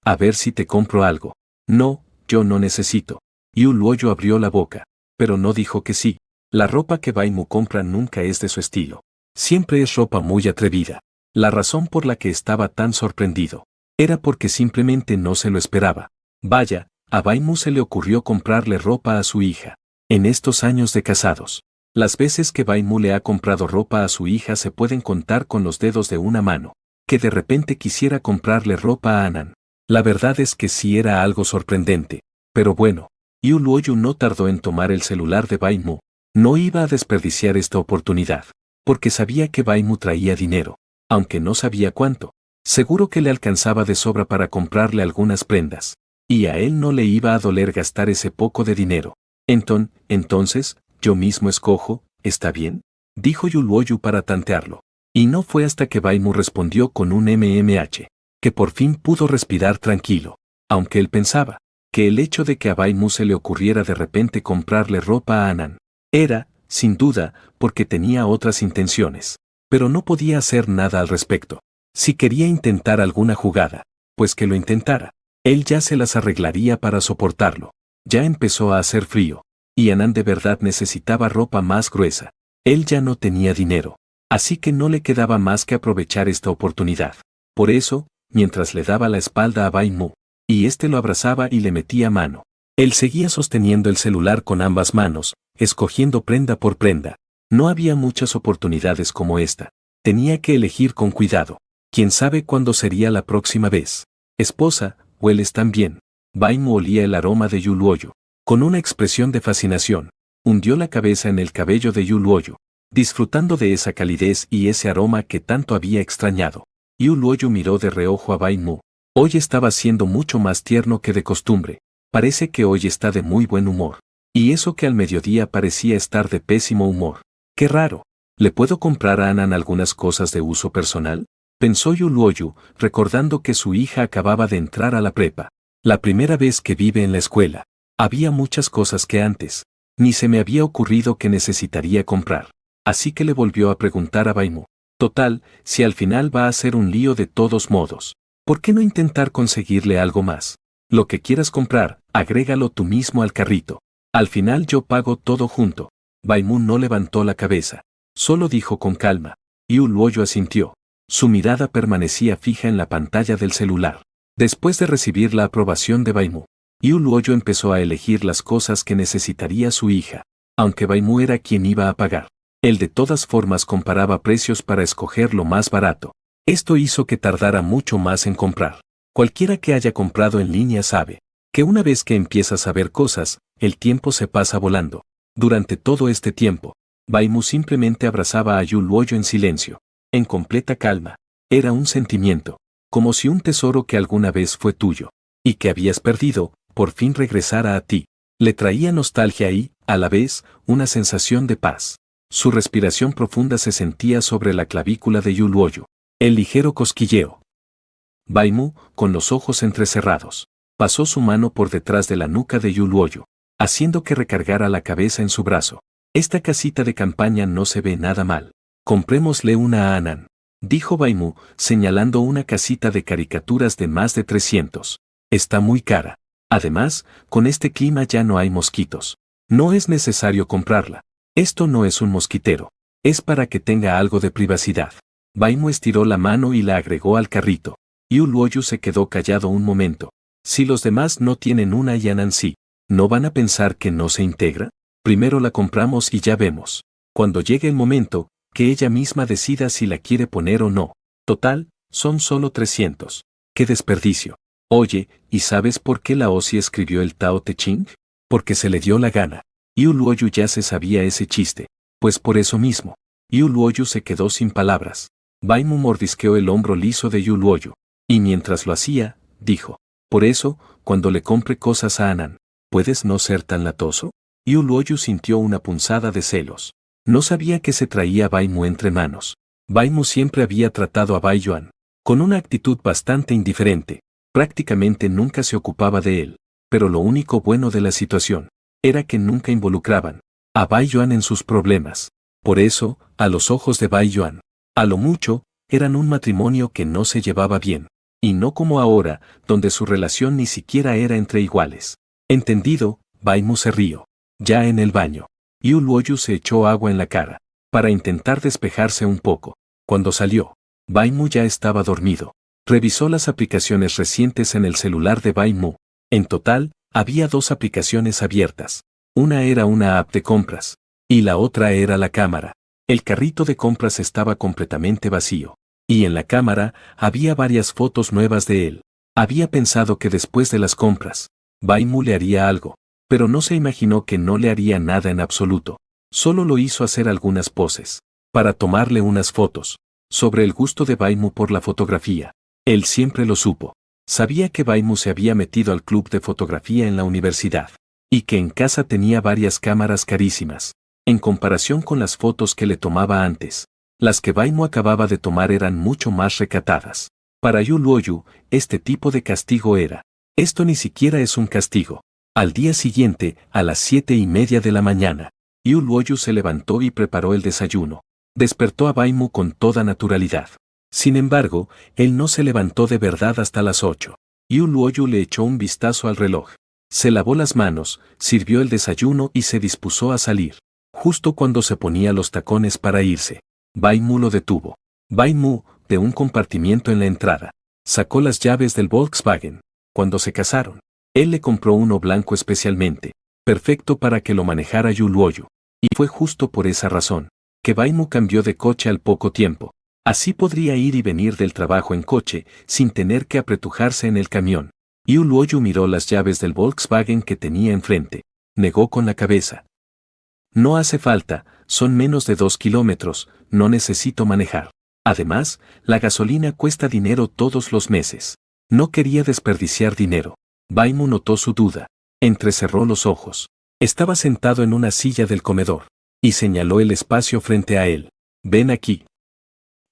A ver si te compro algo. No, yo no necesito. Yu Luoyu abrió la boca, pero no dijo que sí. La ropa que Baimú compra nunca es de su estilo. Siempre es ropa muy atrevida. La razón por la que estaba tan sorprendido era porque simplemente no se lo esperaba. Vaya, a Baimú se le ocurrió comprarle ropa a su hija. En estos años de casados, las veces que Baimú le ha comprado ropa a su hija se pueden contar con los dedos de una mano. Que de repente quisiera comprarle ropa a Anan. La verdad es que sí era algo sorprendente. Pero bueno, Yu Luoyu no tardó en tomar el celular de Baimú. No iba a desperdiciar esta oportunidad, porque sabía que Baimú traía dinero, aunque no sabía cuánto. Seguro que le alcanzaba de sobra para comprarle algunas prendas, y a él no le iba a doler gastar ese poco de dinero. Entonces, yo mismo escojo, ¿está bien? Dijo Yu Luoyu para tantearlo. Y no fue hasta que Baimú respondió con un MMH, que por fin pudo respirar tranquilo, aunque él pensaba que el hecho de que a Baimú se le ocurriera de repente comprarle ropa a Anan era, sin duda, porque tenía otras intenciones, pero no podía hacer nada al respecto. Si quería intentar alguna jugada, pues que lo intentara. Él ya se las arreglaría para soportarlo. Ya empezó a hacer frío, y Anan de verdad necesitaba ropa más gruesa. Él ya no tenía dinero, así que no le quedaba más que aprovechar esta oportunidad. Por eso, mientras le daba la espalda a Baimú, y éste lo abrazaba y le metía mano, él seguía sosteniendo el celular con ambas manos, escogiendo prenda por prenda. No había muchas oportunidades como esta. Tenía que elegir con cuidado. ¿Quién sabe cuándo sería la próxima vez? Esposa, hueles tan bien. Baimú olía el aroma de Yu Luoyu. Con una expresión de fascinación, hundió la cabeza en el cabello de Yu Luoyu, disfrutando de esa calidez y ese aroma que tanto había extrañado. Yu Luoyu miró de reojo a Baimú. Hoy estaba siendo mucho más tierno que de costumbre. Parece que hoy está de muy buen humor. Y eso que al mediodía parecía estar de pésimo humor. Qué raro. ¿Le puedo comprar a Anan algunas cosas de uso personal? Pensó Yu Luoyu, recordando que su hija acababa de entrar a la prepa. La primera vez que vive en la escuela. Había muchas cosas que antes ni se me había ocurrido que necesitaría comprar. Así que le volvió a preguntar a Baimu. Total, si al final va a ser un lío de todos modos, ¿por qué no intentar conseguirle algo más? Lo que quieras comprar, agrégalo tú mismo al carrito. Al final yo pago todo junto. Baimu no levantó la cabeza. Solo dijo con calma. Y Uluoyo asintió. Su mirada permanecía fija en la pantalla del celular. Después de recibir la aprobación de Baimu, Uluoyo empezó a elegir las cosas que necesitaría su hija. Aunque Baimu era quien iba a pagar, él de todas formas comparaba precios para escoger lo más barato. Esto hizo que tardara mucho más en comprar. Cualquiera que haya comprado en línea sabe que una vez que empiezas a ver cosas, el tiempo se pasa volando. Durante todo este tiempo, Baimu simplemente abrazaba a Uluoyo en silencio, en completa calma. Era un sentimiento, como si un tesoro que alguna vez fue tuyo y que habías perdido, por fin regresara a ti. Le traía nostalgia y, a la vez, una sensación de paz. Su respiración profunda se sentía sobre la clavícula de Uluoyo. El ligero cosquilleo. Baimu, con los ojos entrecerrados, pasó su mano por detrás de la nuca de Uluoyo, haciendo que recargara la cabeza en su brazo. Esta casita de campaña no se ve nada mal. Comprémosle una a Anan, dijo Baimu, señalando una casita de caricaturas de más de 300. Está muy cara. Además, con este clima ya no hay mosquitos. No es necesario comprarla. Esto no es un mosquitero. Es para que tenga algo de privacidad. Baimu estiró la mano y la agregó al carrito. Y Uluoyo se quedó callado un momento. Si los demás no tienen una y Anan sí, ¿no van a pensar que no se integra? Primero la compramos y ya vemos. Cuando llegue el momento, que ella misma decida si la quiere poner o no. Total, son solo 300. ¡Qué desperdicio! Oye, ¿y sabes por qué Laozi escribió el Tao Te Ching? Porque se le dio la gana. Y Uluoyo ya se sabía ese chiste. Pues por eso mismo. Y Uluoyo se quedó sin palabras. Baimu mordisqueó el hombro liso de Uluoyo. Y mientras lo hacía, dijo. Por eso, cuando le compre cosas a Anan, ¿puedes no ser tan latoso? Y Uluoyo sintió una punzada de celos. No sabía que se traía a Baimu entre manos. Baimu siempre había tratado a Baiyuan con una actitud bastante indiferente. Prácticamente nunca se ocupaba de él, pero lo único bueno de la situación era que nunca involucraban a Baiyuan en sus problemas. Por eso, a los ojos de Baiyuan, a lo mucho, eran un matrimonio que no se llevaba bien, y no como ahora, donde su relación ni siquiera era entre iguales. Entendido, Baimu se rió. Ya en el baño, y Uluoyo se echó agua en la cara, para intentar despejarse un poco. Cuando salió, Baimu ya estaba dormido. Revisó las aplicaciones recientes en el celular de Baimu. En total, había 2 aplicaciones abiertas. Una era una app de compras, y la otra era la cámara. El carrito de compras estaba completamente vacío, y en la cámara había varias fotos nuevas de él. Había pensado que después de las compras, Baimu le haría algo, pero no se imaginó que no le haría nada en absoluto. Solo lo hizo hacer algunas poses, para tomarle unas fotos. Sobre el gusto de Baimu por la fotografía, él siempre lo supo. Sabía que Baimu se había metido al club de fotografía en la universidad, y que en casa tenía varias cámaras carísimas. En comparación con las fotos que le tomaba antes, las que Baimu acababa de tomar eran mucho más recatadas. Para Uluoyo, este tipo de castigo era. Esto ni siquiera es un castigo. Al día siguiente, a las 7:30 de la mañana, Uluoyo se levantó y preparó el desayuno. Despertó a Baimu con toda naturalidad. Sin embargo, él no se levantó de verdad hasta las 8. Uluoyo le echó un vistazo al reloj. Se lavó las manos, sirvió el desayuno y se dispuso a salir. Justo cuando se ponía los tacones para irse, Baimu lo detuvo. Baimu, de un compartimiento en la entrada, sacó las llaves del Volkswagen. Cuando se casaron, él le compró uno blanco especialmente, perfecto para que lo manejara Uluoyo. Y fue justo por esa razón que Baimu cambió de coche al poco tiempo. Así podría ir y venir del trabajo en coche, sin tener que apretujarse en el camión. Uluoyo miró las llaves del Volkswagen que tenía enfrente. Negó con la cabeza. No hace falta, son menos de 2 kilómetros, no necesito manejar. Además, la gasolina cuesta dinero todos los meses. No quería desperdiciar dinero. Baimu notó su duda. Entrecerró los ojos. Estaba sentado en una silla del comedor, y señaló el espacio frente a él. Ven aquí.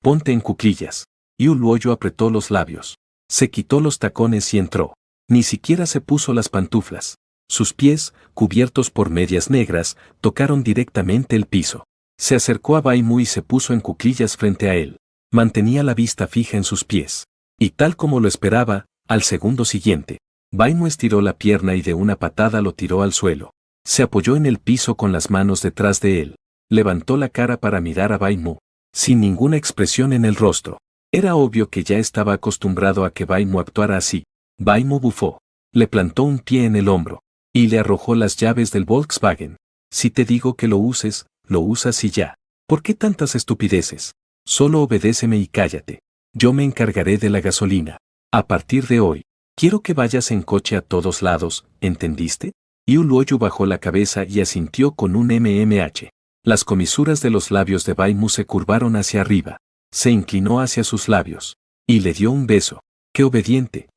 Ponte en cuclillas. Uluoyo apretó los labios. Se quitó los tacones y entró. Ni siquiera se puso las pantuflas. Sus pies, cubiertos por medias negras, tocaron directamente el piso. Se acercó a Baimu y se puso en cuclillas frente a él. Mantenía la vista fija en sus pies. Y tal como lo esperaba, al segundo siguiente, Baimu estiró la pierna y de una patada lo tiró al suelo. Se apoyó en el piso con las manos detrás de él. Levantó la cara para mirar a Baimu, sin ninguna expresión en el rostro. Era obvio que ya estaba acostumbrado a que Baimu actuara así. Baimu bufó. Le plantó un pie en el hombro. Y le arrojó las llaves del Volkswagen. Si te digo que lo uses, lo usas y ya. ¿Por qué tantas estupideces? Solo obedéceme y cállate. Yo me encargaré de la gasolina. A partir de hoy, quiero que vayas en coche a todos lados, ¿entendiste? Yu Luoyu bajó la cabeza y asintió con un mmh. Las comisuras de los labios de Baimu se curvaron hacia arriba. Se inclinó hacia sus labios. Y le dio un beso. ¡Qué obediente!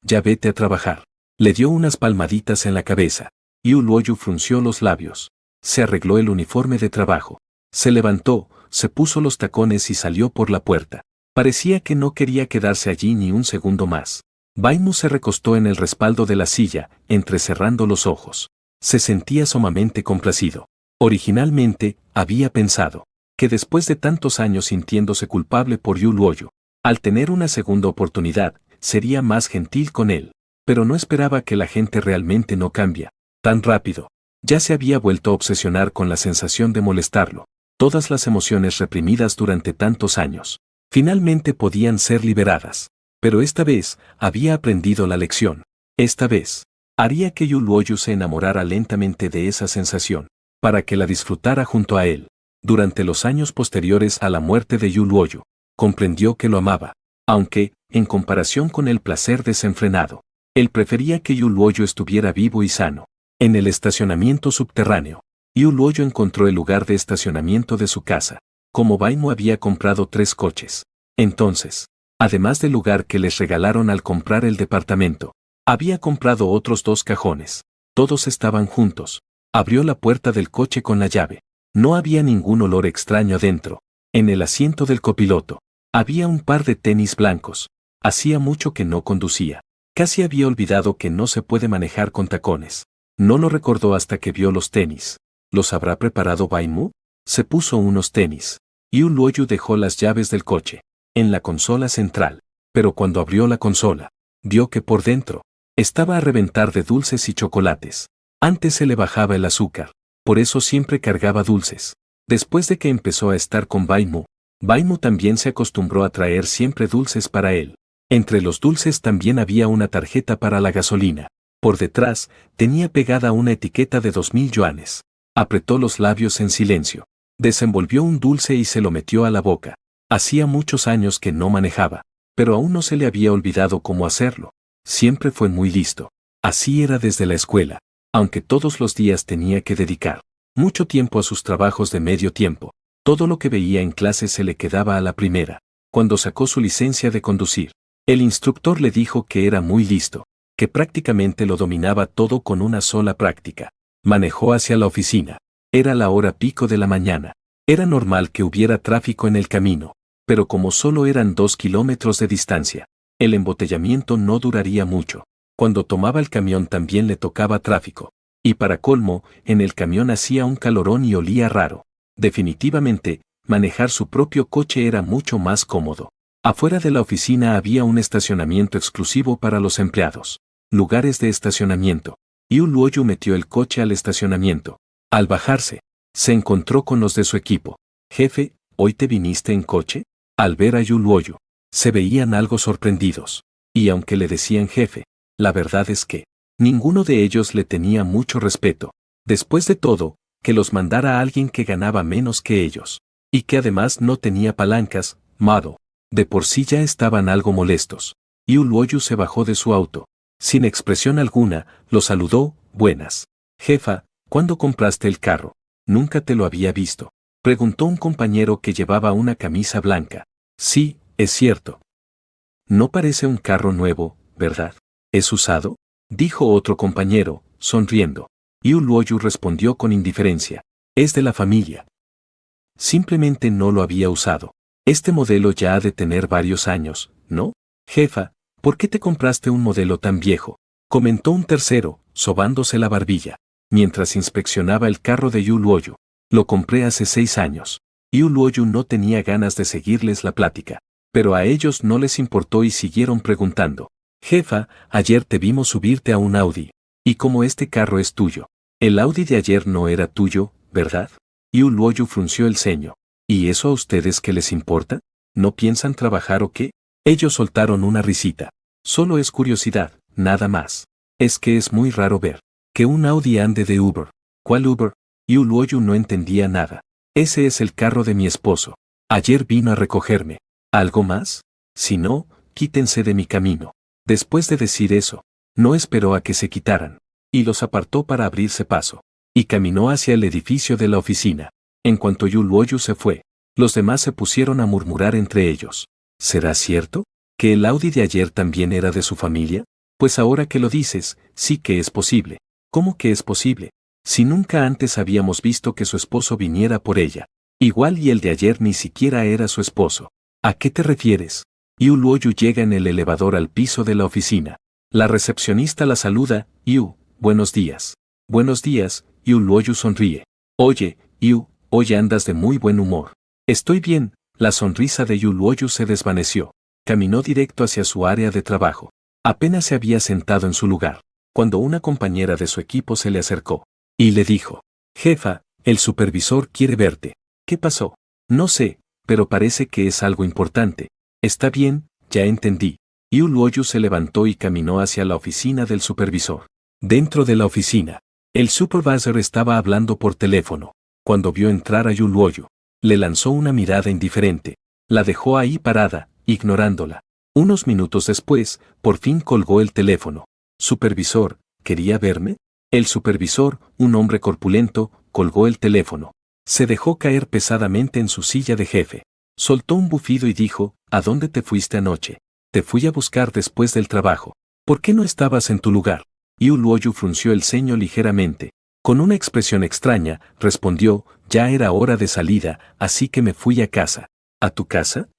Ya vete a trabajar. Le dio unas palmaditas en la cabeza. Yu Luoyu frunció los labios. Se arregló el uniforme de trabajo. Se levantó, se puso los tacones y salió por la puerta. Parecía que no quería quedarse allí ni un segundo más. Baimu se recostó en el respaldo de la silla, entrecerrando los ojos. Se sentía sumamente complacido. Originalmente, había pensado que después de tantos años sintiéndose culpable por Yu Luoyu, al tener una segunda oportunidad, sería más gentil con él. Pero no esperaba que la gente realmente no cambia tan rápido. Ya se había vuelto a obsesionar con la sensación de molestarlo. Todas las emociones reprimidas durante tantos años, finalmente podían ser liberadas. Pero esta vez, había aprendido la lección. Esta vez, haría que Yu Luoyu se enamorara lentamente de esa sensación, para que la disfrutara junto a él. Durante los años posteriores a la muerte de Yu Luoyu, comprendió que lo amaba, aunque, en comparación con el placer desenfrenado, él prefería que Yu Luoyu estuviera vivo y sano. En el estacionamiento subterráneo, Yu Luoyu encontró el lugar de estacionamiento de su casa. Como Baimu había comprado 3 coches. Entonces, además del lugar que les regalaron al comprar el departamento, había comprado otros 2 cajones. Todos estaban juntos. Abrió la puerta del coche con la llave. No había ningún olor extraño dentro. En el asiento del copiloto, había un par de tenis blancos. Hacía mucho que no conducía. Casi había olvidado que no se puede manejar con tacones. No lo recordó hasta que vio los tenis. ¿Los habrá preparado Baimu? Se puso unos tenis. Yu Luoyu dejó las llaves del coche en la consola central, pero cuando abrió la consola, vio que por dentro estaba a reventar de dulces y chocolates. Antes se le bajaba el azúcar, por eso siempre cargaba dulces. Después de que empezó a estar con Baimu, Baimu también se acostumbró a traer siempre dulces para él. Entre los dulces también había una tarjeta para la gasolina. Por detrás, tenía pegada una etiqueta de 2000 yuanes. Apretó los labios en silencio. Desenvolvió un dulce y se lo metió a la boca. Hacía muchos años que no manejaba, pero aún no se le había olvidado cómo hacerlo. Siempre fue muy listo. Así era desde la escuela, aunque todos los días tenía que dedicar mucho tiempo a sus trabajos de medio tiempo. Todo lo que veía en clase se le quedaba a la primera. Cuando sacó su licencia de conducir, el instructor le dijo que era muy listo, que prácticamente lo dominaba todo con una sola práctica. Manejó hacia la oficina. Era la hora pico de la mañana. Era normal que hubiera tráfico en el camino, pero como solo eran 2 kilómetros de distancia, el embotellamiento no duraría mucho. Cuando tomaba el camión también le tocaba tráfico. Y para colmo, en el camión hacía un calorón y olía raro. Definitivamente, manejar su propio coche era mucho más cómodo. Afuera de la oficina había un estacionamiento exclusivo para los empleados. Lugares de estacionamiento. Yu Luoyu metió el coche al estacionamiento. Al bajarse, se encontró con los de su equipo. «Jefe, ¿hoy te viniste en coche?» Al ver a Yu Luoyu, se veían algo sorprendidos. Y aunque le decían jefe, la verdad es que ninguno de ellos le tenía mucho respeto. Después de todo, que los mandara a alguien que ganaba menos que ellos. Y que además no tenía palancas, Mado. De por sí ya estaban algo molestos. Yu Luoyu se bajó de su auto. Sin expresión alguna, lo saludó. «Buenas. Jefa, ¿cuándo compraste el carro? Nunca te lo había visto», preguntó un compañero que llevaba una camisa blanca. «Sí, es cierto. No parece un carro nuevo, ¿verdad? ¿Es usado?», dijo otro compañero, sonriendo. Yu Luoyu respondió con indiferencia. «Es de la familia. Simplemente no lo había usado. Este modelo ya ha de tener varios años, ¿no? Jefa, ¿por qué te compraste un modelo tan viejo?», comentó un tercero, sobándose la barbilla, mientras inspeccionaba el carro de Yu Luoyu. Lo compré hace 6 años. Yu Luoyu no tenía ganas de seguirles la plática, pero a ellos no les importó y siguieron preguntando. Jefa, ayer te vimos subirte a un Audi. ¿Y cómo este carro es tuyo? El Audi de ayer no era tuyo, ¿verdad? Yu Luoyu frunció el ceño. ¿Y eso a ustedes qué les importa? ¿No piensan trabajar o qué? Ellos soltaron una risita. Solo es curiosidad, nada más. Es que es muy raro ver que un Audi ande de Uber. ¿Cuál Uber? Yu Luoyu no entendía nada. Ese es el carro de mi esposo. Ayer vino a recogerme. ¿Algo más? Si no, quítense de mi camino. Después de decir eso, no esperó a que se quitaran, y los apartó para abrirse paso, y caminó hacia el edificio de la oficina. En cuanto Yu Luoyu se fue, los demás se pusieron a murmurar entre ellos. ¿Será cierto? ¿Que el Audi de ayer también era de su familia? Pues ahora que lo dices, sí que es posible. ¿Cómo que es posible? Si nunca antes habíamos visto que su esposo viniera por ella. Igual y el de ayer ni siquiera era su esposo. ¿A qué te refieres? Yu Luoyu llega en el elevador al piso de la oficina. La recepcionista la saluda. Yu, buenos días. Buenos días, Yu Luoyu sonríe. Oye, Yu, hoy andas de muy buen humor. Estoy bien. La sonrisa de Yu Luoyu se desvaneció. Caminó directo hacia su área de trabajo. Apenas se había sentado en su lugar, cuando una compañera de su equipo se le acercó y le dijo: Jefa, el supervisor quiere verte. ¿Qué pasó? No sé, pero parece que es algo importante. Está bien, ya entendí. Yu Luoyu se levantó y caminó hacia la oficina del supervisor. Dentro de la oficina, el supervisor estaba hablando por teléfono. Cuando vio entrar a Yu Luoyu, le lanzó una mirada indiferente. La dejó ahí parada, ignorándola. Unos minutos después, por fin colgó el teléfono. Supervisor, ¿quería verme? El supervisor, un hombre corpulento, colgó el teléfono. Se dejó caer pesadamente en su silla de jefe. Soltó un bufido y dijo: ¿A dónde te fuiste anoche? Te fui a buscar después del trabajo. ¿Por qué no estabas en tu lugar? Yu Luoyu frunció el ceño ligeramente. Con una expresión extraña, respondió: ya era hora de salida, así que me fui a casa. ¿A tu casa?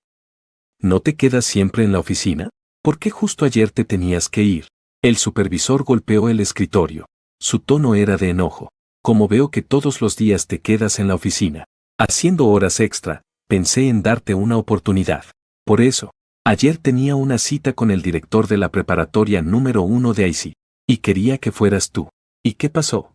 ¿No te quedas siempre en la oficina? ¿Por qué justo ayer te tenías que ir? El supervisor golpeó el escritorio. Su tono era de enojo. Como veo que todos los días te quedas en la oficina, haciendo horas extra, pensé en darte una oportunidad. Por eso, ayer tenía una cita con el director de la preparatoria número 1 de IC, y quería que fueras tú. ¿Y qué pasó?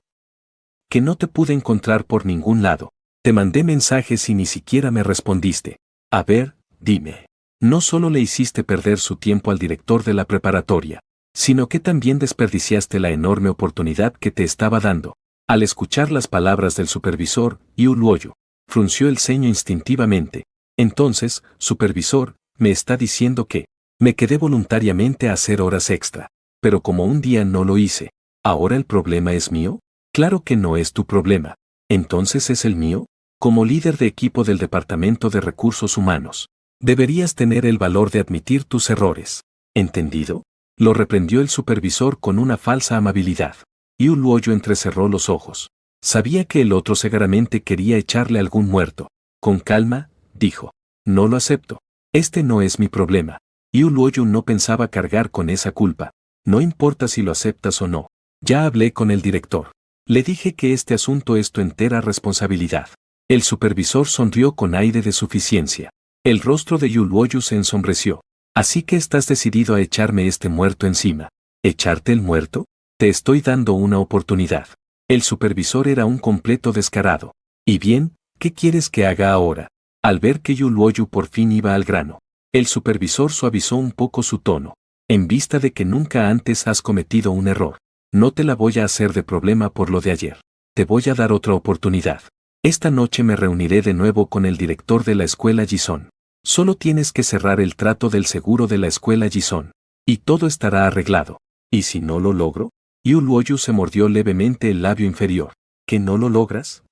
Que no te pude encontrar por ningún lado. Te mandé mensajes y ni siquiera me respondiste. A ver, dime. No solo le hiciste perder su tiempo al director de la preparatoria, sino que también desperdiciaste la enorme oportunidad que te estaba dando. Al escuchar las palabras del supervisor, Yu Luoyu frunció el ceño instintivamente. Entonces, supervisor, me está diciendo que me quedé voluntariamente a hacer horas extra. Pero como un día no lo hice, ¿ahora el problema es mío? Claro que no es tu problema. ¿Entonces es el mío? Como líder de equipo del Departamento de Recursos Humanos, deberías tener el valor de admitir tus errores. ¿Entendido? Lo reprendió el supervisor con una falsa amabilidad. Yu Luoyu entrecerró los ojos. Sabía que el otro seguramente quería echarle algún muerto. Con calma, dijo: no lo acepto. Este no es mi problema. Yu Luoyu no pensaba cargar con esa culpa. No importa si lo aceptas o no. Ya hablé con el director. Le dije que este asunto es tu entera responsabilidad. El supervisor sonrió con aire de suficiencia. El rostro de Yu Luoyu se ensombreció. Así que estás decidido a echarme este muerto encima. ¿Echarte el muerto? Te estoy dando una oportunidad. El supervisor era un completo descarado. Y bien, ¿qué quieres que haga ahora? Al ver que Yu Luoyu por fin iba al grano, el supervisor suavizó un poco su tono. En vista de que nunca antes has cometido un error, no te la voy a hacer de problema por lo de ayer. Te voy a dar otra oportunidad. Esta noche me reuniré de nuevo con el director de la escuela Jison. Solo tienes que cerrar el trato del seguro de la escuela Jison, y todo estará arreglado. ¿Y si no lo logro? Yu Luoyu se mordió levemente el labio inferior. ¿Que no lo logras?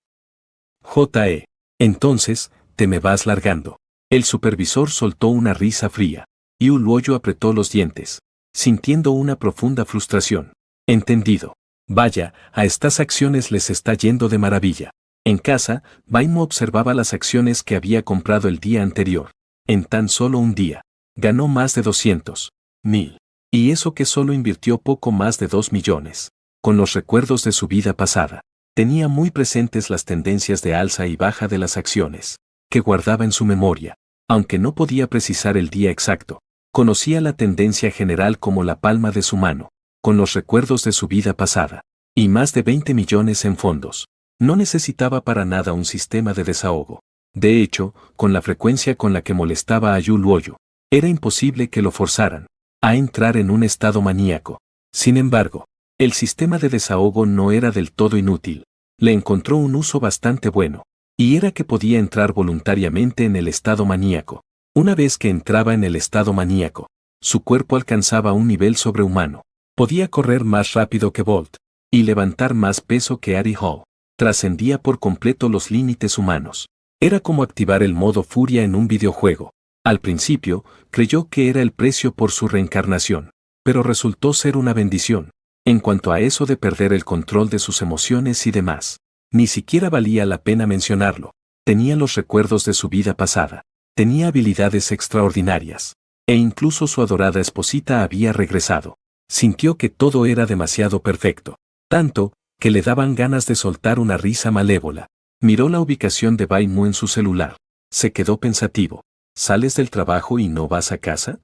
Entonces, te me vas largando. El supervisor soltó una risa fría. Yu Luoyu apretó los dientes, sintiendo una profunda frustración. Entendido. Vaya, a estas acciones les está yendo de maravilla. En casa, Baimo observaba las acciones que había comprado el día anterior. En tan solo un día, ganó más de 200.000 Y eso que solo invirtió poco más de 2 millones. Con los recuerdos de su vida pasada, tenía muy presentes las tendencias de alza y baja de las acciones, que guardaba en su memoria, aunque no podía precisar el día exacto. Conocía la tendencia general como la palma de su mano, con los recuerdos de su vida pasada, y más de 20 millones en fondos. No necesitaba para nada un sistema de desahogo. De hecho, con la frecuencia con la que molestaba a Yu Luoyu, era imposible que lo forzaran a entrar en un estado maníaco. Sin embargo, el sistema de desahogo no era del todo inútil. Le encontró un uso bastante bueno, y era que podía entrar voluntariamente en el estado maníaco. Una vez que entraba en el estado maníaco, su cuerpo alcanzaba un nivel sobrehumano. Podía correr más rápido que Bolt y levantar más peso que Ari Hall. Trascendía por completo los límites humanos. Era como activar el modo furia en un videojuego. Al principio, creyó que era el precio por su reencarnación, pero resultó ser una bendición. En cuanto a eso de perder el control de sus emociones y demás, ni siquiera valía la pena mencionarlo. Tenía los recuerdos de su vida pasada. Tenía habilidades extraordinarias. E incluso su adorada esposita había regresado. Sintió que todo era demasiado perfecto. Tanto, que le daban ganas de soltar una risa malévola. Miró la ubicación de Bai Mu en su celular. Se quedó pensativo. ¿Sales del trabajo y no vas a casa?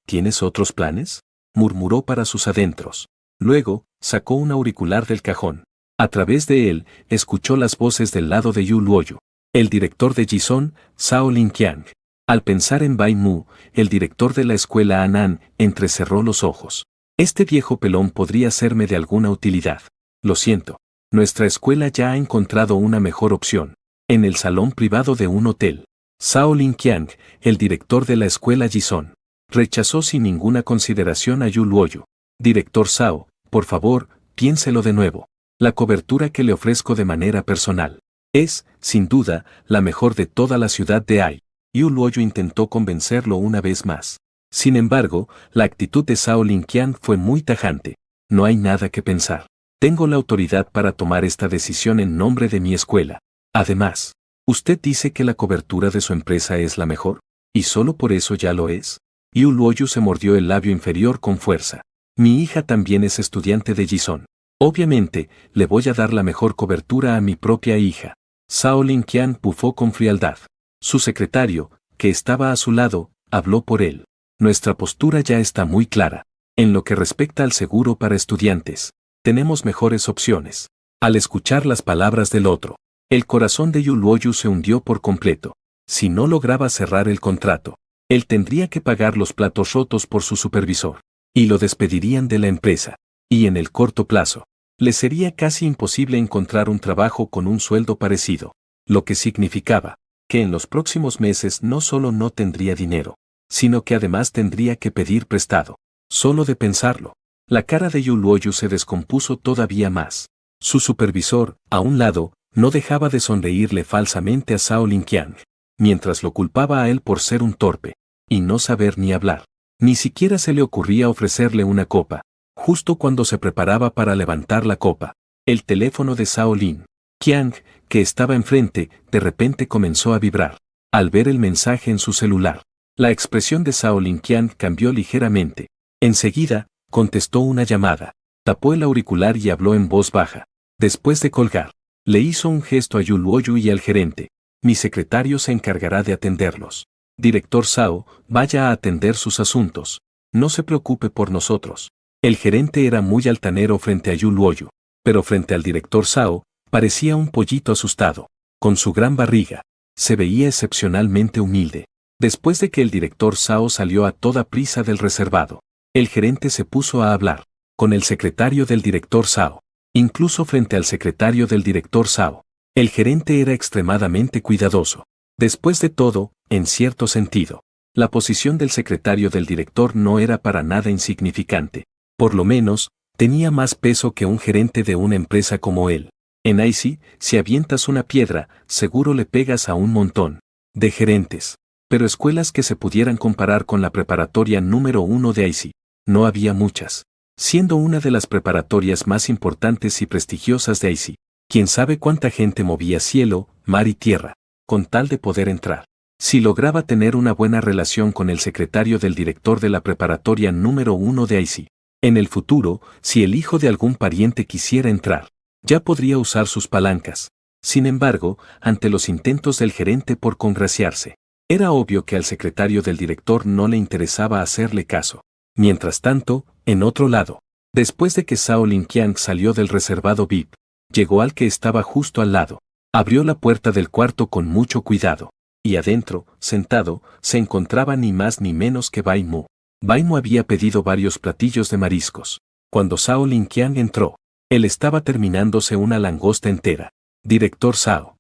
¿Tienes otros planes?, murmuró para sus adentros. Luego, sacó un auricular del cajón. A través de él, escuchó las voces del lado de Yu Luoyu, el director de Jison, Zhao Linqiang. Al pensar en Bai Mu, el director de la escuela Anan, entrecerró los ojos. Este viejo pelón podría serme de alguna utilidad. Lo siento. Nuestra escuela ya ha encontrado una mejor opción. En el salón privado de un hotel. Zhao Linqiang, el director de la escuela Jison, rechazó sin ninguna consideración a Yu Luoyu. Director Zhao, por favor, piénselo de nuevo. La cobertura que le ofrezco de manera personal es, sin duda, la mejor de toda la ciudad de Ai. Yu Luoyu intentó convencerlo una vez más. Sin embargo, la actitud de Zhao Linqiang fue muy tajante. No hay nada que pensar. Tengo la autoridad para tomar esta decisión en nombre de mi escuela. Además, ¿usted dice que la cobertura de su empresa es la mejor? ¿Y solo por eso ya lo es? Yu Luoyu se mordió el labio inferior con fuerza. Mi hija también es estudiante de Jison. Obviamente, le voy a dar la mejor cobertura a mi propia hija. Zhao Linqiang bufó con frialdad. Su secretario, que estaba a su lado, habló por él. Nuestra postura ya está muy clara. En lo que respecta al seguro para estudiantes, tenemos mejores opciones. Al escuchar las palabras del otro, el corazón de Yu Luoyu se hundió por completo. Si no lograba cerrar el contrato, él tendría que pagar los platos rotos por su supervisor, y lo despedirían de la empresa. Y en el corto plazo, le sería casi imposible encontrar un trabajo con un sueldo parecido, lo que significaba que en los próximos meses no solo no tendría dinero, sino que además tendría que pedir prestado. Solo de pensarlo, la cara de Yu Luoyu se descompuso todavía más. Su supervisor, a un lado, no dejaba de sonreírle falsamente a Zhao Linqiang, mientras lo culpaba a él por ser un torpe y no saber ni hablar. Ni siquiera se le ocurría ofrecerle una copa. Justo cuando se preparaba para levantar la copa, el teléfono de Zhao Linqiang, que estaba enfrente, de repente comenzó a vibrar. Al ver el mensaje en su celular, la expresión de Zhao Linqiang cambió ligeramente. Enseguida, contestó una llamada, tapó el auricular y habló en voz baja. Después de colgar, le hizo un gesto a Yu Luoyu y al gerente. Mi secretario se encargará de atenderlos. Director Zhao, vaya a atender sus asuntos. No se preocupe por nosotros. El gerente era muy altanero frente a Yu Luoyu, pero frente al director Zhao, parecía un pollito asustado. Con su gran barriga, se veía excepcionalmente humilde. Después de que el director Zhao salió a toda prisa del reservado, el gerente se puso a hablar con el secretario del director Zhao. Incluso frente al secretario del director Zhao, el gerente era extremadamente cuidadoso. Después de todo, en cierto sentido, la posición del secretario del director no era para nada insignificante. Por lo menos, tenía más peso que un gerente de una empresa como él. En IC, si avientas una piedra, seguro le pegas a un montón de gerentes. Pero escuelas que se pudieran comparar con la preparatoria número 1 de IC, no había muchas. Siendo una de las preparatorias más importantes y prestigiosas de IC, quién sabe cuánta gente movía cielo, mar y tierra, con tal de poder entrar. Si lograba tener una buena relación con el secretario del director de la preparatoria número 1 de IC. En el futuro, si el hijo de algún pariente quisiera entrar, ya podría usar sus palancas. Sin embargo, ante los intentos del gerente por congraciarse, era obvio que al secretario del director no le interesaba hacerle caso. Mientras tanto, en otro lado, después de que Zhao Linqiang salió del reservado VIP, llegó al que estaba justo al lado. Abrió la puerta del cuarto con mucho cuidado, y adentro, sentado, se encontraba ni más ni menos que Bai Mu. Bai Mu había pedido varios platillos de mariscos. Cuando Zhao Linqiang entró, él estaba terminándose una langosta entera. Director Zhao.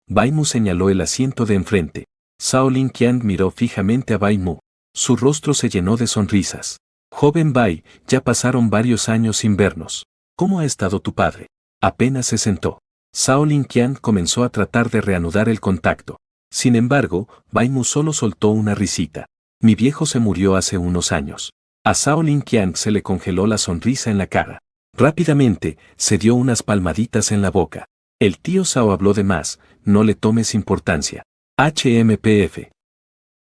Bai Mu señaló el asiento de enfrente. Zhao Linqiang miró fijamente a Bai Mu. Su rostro se llenó de sonrisas. Joven Bai, ya pasaron varios años sin vernos. ¿Cómo ha estado tu padre? Apenas se sentó. Zhao Linqiang comenzó a tratar de reanudar el contacto. Sin embargo, Bai Mu solo soltó una risita. Mi viejo se murió hace unos años. A Zhao Linqiang se le congeló la sonrisa en la cara. Rápidamente, se dio unas palmaditas en la boca. El tío Zhao habló de más, no le tomes importancia. HMPF.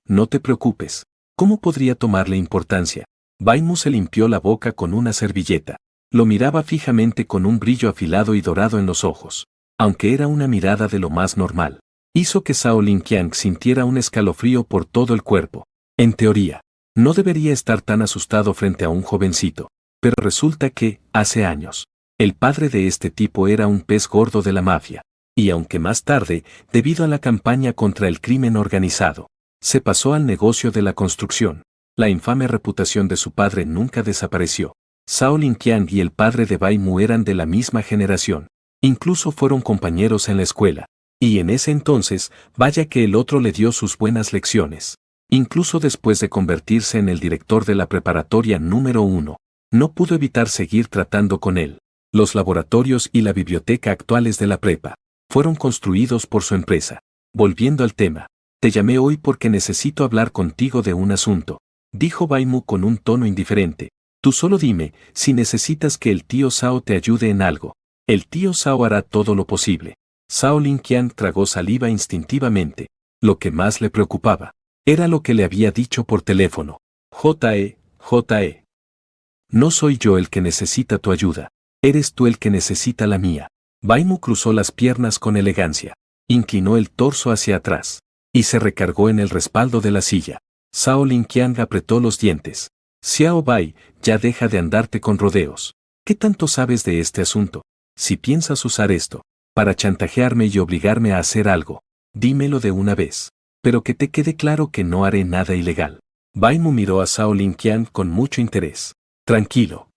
No te preocupes. ¿Cómo podría tomarle importancia? Bai Mu se limpió la boca con una servilleta. Lo miraba fijamente con un brillo afilado y dorado en los ojos. Aunque era una mirada de lo más normal, hizo que Zhao Linqiang sintiera un escalofrío por todo el cuerpo. En teoría, no debería estar tan asustado frente a un jovencito. Pero resulta que, hace años, el padre de este tipo era un pez gordo de la mafia. Y aunque más tarde, debido a la campaña contra el crimen organizado, se pasó al negocio de la construcción, la infame reputación de su padre nunca desapareció. Zhao Linqiang y el padre de Bai Mu eran de la misma generación. Incluso fueron compañeros en la escuela. Y en ese entonces, vaya que el otro le dio sus buenas lecciones. Incluso después de convertirse en el director de la preparatoria número 1, no pudo evitar seguir tratando con él. Los laboratorios y la biblioteca actuales de la prepa fueron construidos por su empresa. Volviendo al tema, te llamé hoy porque necesito hablar contigo de un asunto, dijo Bai Mu con un tono indiferente. Tú solo dime si necesitas que el tío Zhao te ayude en algo. El tío Zhao hará todo lo posible. Zhao Linqiang tragó saliva instintivamente. Lo que más le preocupaba era lo que le había dicho por teléfono. J.E. No soy yo el que necesita tu ayuda. Eres tú el que necesita la mía. Bai Mu cruzó las piernas con elegancia. Inclinó el torso hacia atrás. Y se recargó en el respaldo de la silla. Zhao Linqiang apretó los dientes. Xiao Bai, ya deja de andarte con rodeos. ¿Qué tanto sabes de este asunto? Si piensas usar esto para chantajearme y obligarme a hacer algo, dímelo de una vez. Pero que te quede claro que no haré nada ilegal. Bai Mu miró a Zhao Linqiang con mucho interés. Tranquilo.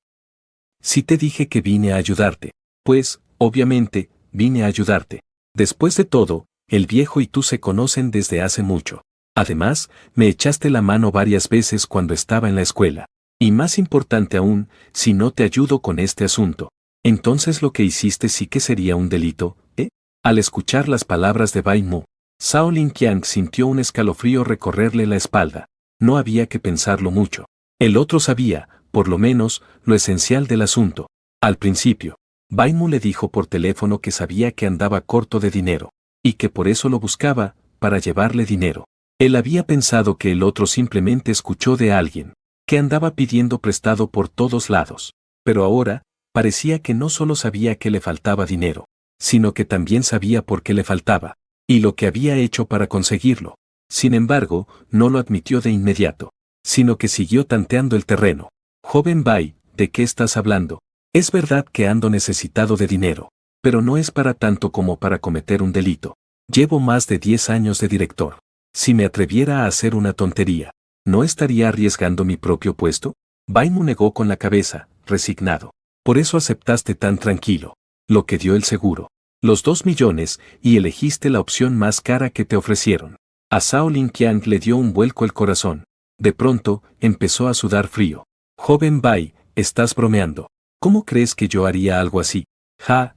Si te dije que vine a ayudarte, pues, obviamente, vine a ayudarte. Después de todo, el viejo y tú se conocen desde hace mucho. Además, me echaste la mano varias veces cuando estaba en la escuela. Y más importante aún, si no te ayudo con este asunto, entonces lo que hiciste sí que sería un delito, ¿eh? Al escuchar las palabras de Bai Mu, Zhao Linqiang sintió un escalofrío recorrerle la espalda. No había que pensarlo mucho. El otro sabía, por lo menos, lo esencial del asunto. Al principio, Bai Mu le dijo por teléfono que sabía que andaba corto de dinero, y que por eso lo buscaba, para llevarle dinero. Él había pensado que el otro simplemente escuchó de alguien, que andaba pidiendo prestado por todos lados. Pero ahora, parecía que no solo sabía que le faltaba dinero, sino que también sabía por qué le faltaba, y lo que había hecho para conseguirlo. Sin embargo, no lo admitió de inmediato, sino que siguió tanteando el terreno. Joven Bai, ¿de qué estás hablando? Es verdad que ando necesitado de dinero, pero no es para tanto como para cometer un delito. Llevo más de 10 años de director. Si me atreviera a hacer una tontería, ¿no estaría arriesgando mi propio puesto? Bai Mu negó con la cabeza, resignado. Por eso aceptaste tan tranquilo lo que dio el seguro, los 2 millones, y elegiste la opción más cara que te ofrecieron. A Zhao Linqiang le dio un vuelco el corazón. De pronto, empezó a sudar frío. Joven Bai, estás bromeando. ¿Cómo crees que yo haría algo así? Ja.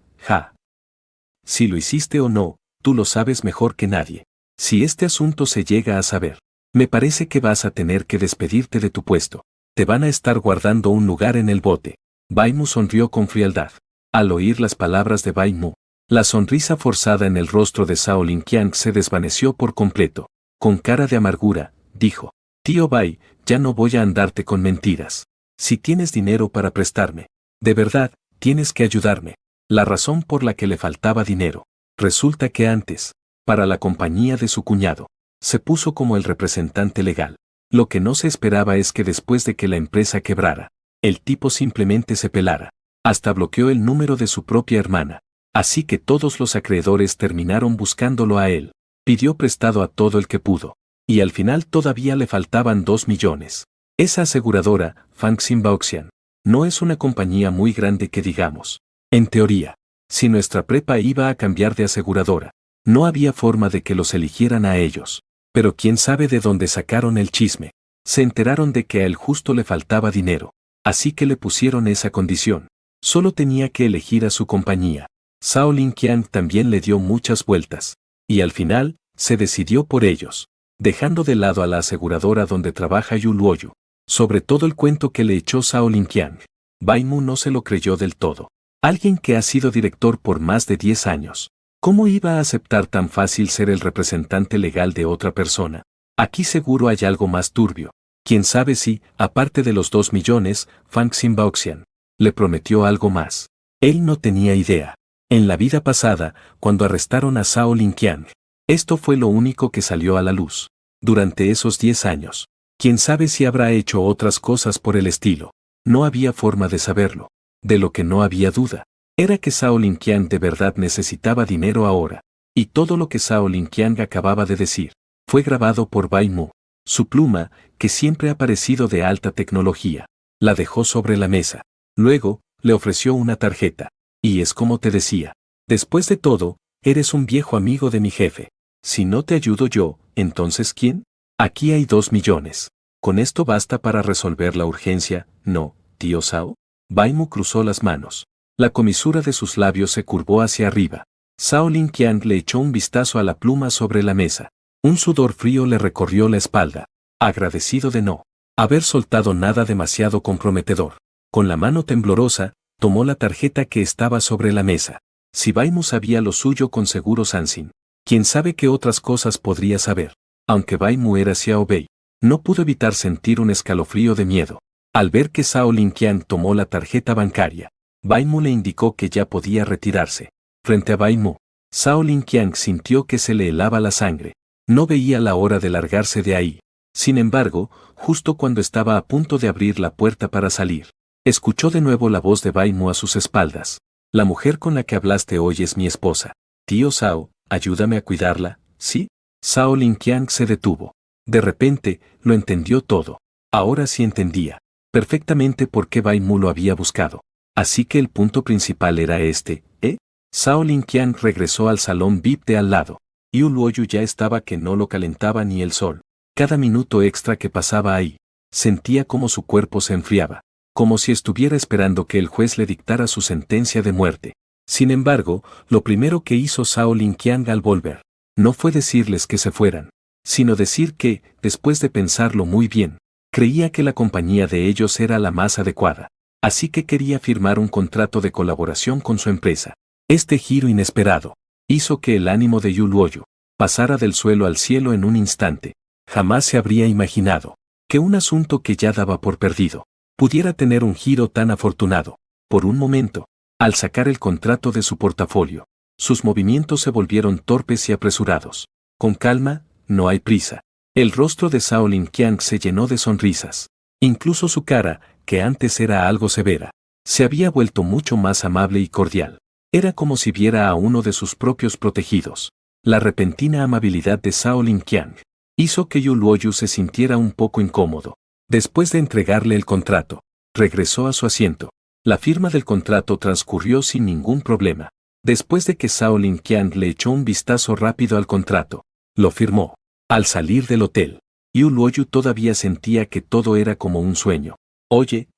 Si lo hiciste o no, tú lo sabes mejor que nadie. Si este asunto se llega a saber, me parece que vas a tener que despedirte de tu puesto. Te van a estar guardando un lugar en el bote. Bai Mu sonrió con frialdad. Al oír las palabras de Bai Mu, la sonrisa forzada en el rostro de Zhao Linqiang se desvaneció por completo. Con cara de amargura, dijo: Tío Bai, ya no voy a andarte con mentiras. Si tienes dinero para prestarme, de verdad, tienes que ayudarme. La razón por la que le faltaba dinero. Resulta que antes, para la compañía de su cuñado, se puso como el representante legal. Lo que no se esperaba es que después de que la empresa quebrara, el tipo simplemente se pelara. Hasta bloqueó el número de su propia hermana. Así que todos los acreedores terminaron buscándolo a él. Pidió prestado a todo el que pudo. Y al final todavía le faltaban 2 millones. Esa aseguradora, Fangxin Baoxian, no es una compañía muy grande que digamos. En teoría, si nuestra prepa iba a cambiar de aseguradora, no había forma de que los eligieran a ellos. Pero quién sabe de dónde sacaron el chisme. Se enteraron de que a él justo le faltaba dinero. Así que le pusieron esa condición. Solo tenía que elegir a su compañía. Zhao Linqiang también le dio muchas vueltas. Y al final, se decidió por ellos. Dejando de lado a la aseguradora donde trabaja Yu Luoyu. Sobre todo el cuento que le echó Zhao Linqiang. Bai Mu no se lo creyó del todo. Alguien que ha sido director por más de 10 años. ¿Cómo iba a aceptar tan fácil ser el representante legal de otra persona? Aquí seguro hay algo más turbio. Quién sabe si, aparte de los 2 millones, Fangxin Baoxian le prometió algo más. Él no tenía idea. En la vida pasada, cuando arrestaron a Zhao Linqiang, esto fue lo único que salió a la luz. Durante esos 10 años, quién sabe si habrá hecho otras cosas por el estilo. No había forma de saberlo. De lo que no había duda, era que Zhao Linqiang de verdad necesitaba dinero ahora. Y todo lo que Zhao Linqiang acababa de decir, fue grabado por Bai Mu. Su pluma, que siempre ha parecido de alta tecnología, la dejó sobre la mesa. Luego, le ofreció una tarjeta. Y es como te decía. Después de todo, eres un viejo amigo de mi jefe. Si no te ayudo yo, ¿entonces quién? Aquí hay 2 millones. ¿Con esto basta para resolver la urgencia? No, tío Zhao. Bai Mu cruzó las manos. La comisura de sus labios se curvó hacia arriba. Zhao Linqiang le echó un vistazo a la pluma sobre la mesa. Un sudor frío le recorrió la espalda. Agradecido de no haber soltado nada demasiado comprometedor. Con la mano temblorosa, tomó la tarjeta que estaba sobre la mesa. Si Bai Mu sabía lo suyo con seguro Sansin, quién sabe qué otras cosas podría saber. Aunque Bai Mu era Xiao Bei, no pudo evitar sentir un escalofrío de miedo. Al ver que Zhao Linqiang tomó la tarjeta bancaria, Bai Mu le indicó que ya podía retirarse. Frente a Bai Mu, Zhao Linqiang sintió que se le helaba la sangre. No veía la hora de largarse de ahí. Sin embargo, justo cuando estaba a punto de abrir la puerta para salir, escuchó de nuevo la voz de Bai Mu a sus espaldas. La mujer con la que hablaste hoy es mi esposa. Tío Zhao, ayúdame a cuidarla, ¿sí? Zhao Linqiang se detuvo. De repente, lo entendió todo. Ahora sí entendía perfectamente por qué Bai Mu lo había buscado. Así que el punto principal era este, ¿eh? Zhao Linqiang regresó al salón VIP de al lado. Yu Luoyu ya estaba que no lo calentaba ni el sol. Cada minuto extra que pasaba ahí, sentía como su cuerpo se enfriaba, como si estuviera esperando que el juez le dictara su sentencia de muerte. Sin embargo, lo primero que hizo Zhao Linqiang al volver, no fue decirles que se fueran, sino decir que, después de pensarlo muy bien, creía que la compañía de ellos era la más adecuada. Así que quería firmar un contrato de colaboración con su empresa. Este giro inesperado hizo que el ánimo de Yu Luoyu pasara del suelo al cielo en un instante. Jamás se habría imaginado que un asunto que ya daba por perdido pudiera tener un giro tan afortunado. Por un momento, al sacar el contrato de su portafolio, sus movimientos se volvieron torpes y apresurados. Con calma, no hay prisa. El rostro de Zhao Linqiang se llenó de sonrisas. Incluso su cara, que antes era algo severa, se había vuelto mucho más amable y cordial. Era como si viera a uno de sus propios protegidos. La repentina amabilidad de Zhao Linqiang hizo que Yu Luoyu se sintiera un poco incómodo. Después de entregarle el contrato, regresó a su asiento. La firma del contrato transcurrió sin ningún problema. Después de que Zhao Linqiang le echó un vistazo rápido al contrato, lo firmó. Al salir del hotel, Yu Luoyu todavía sentía que todo era como un sueño. Oye,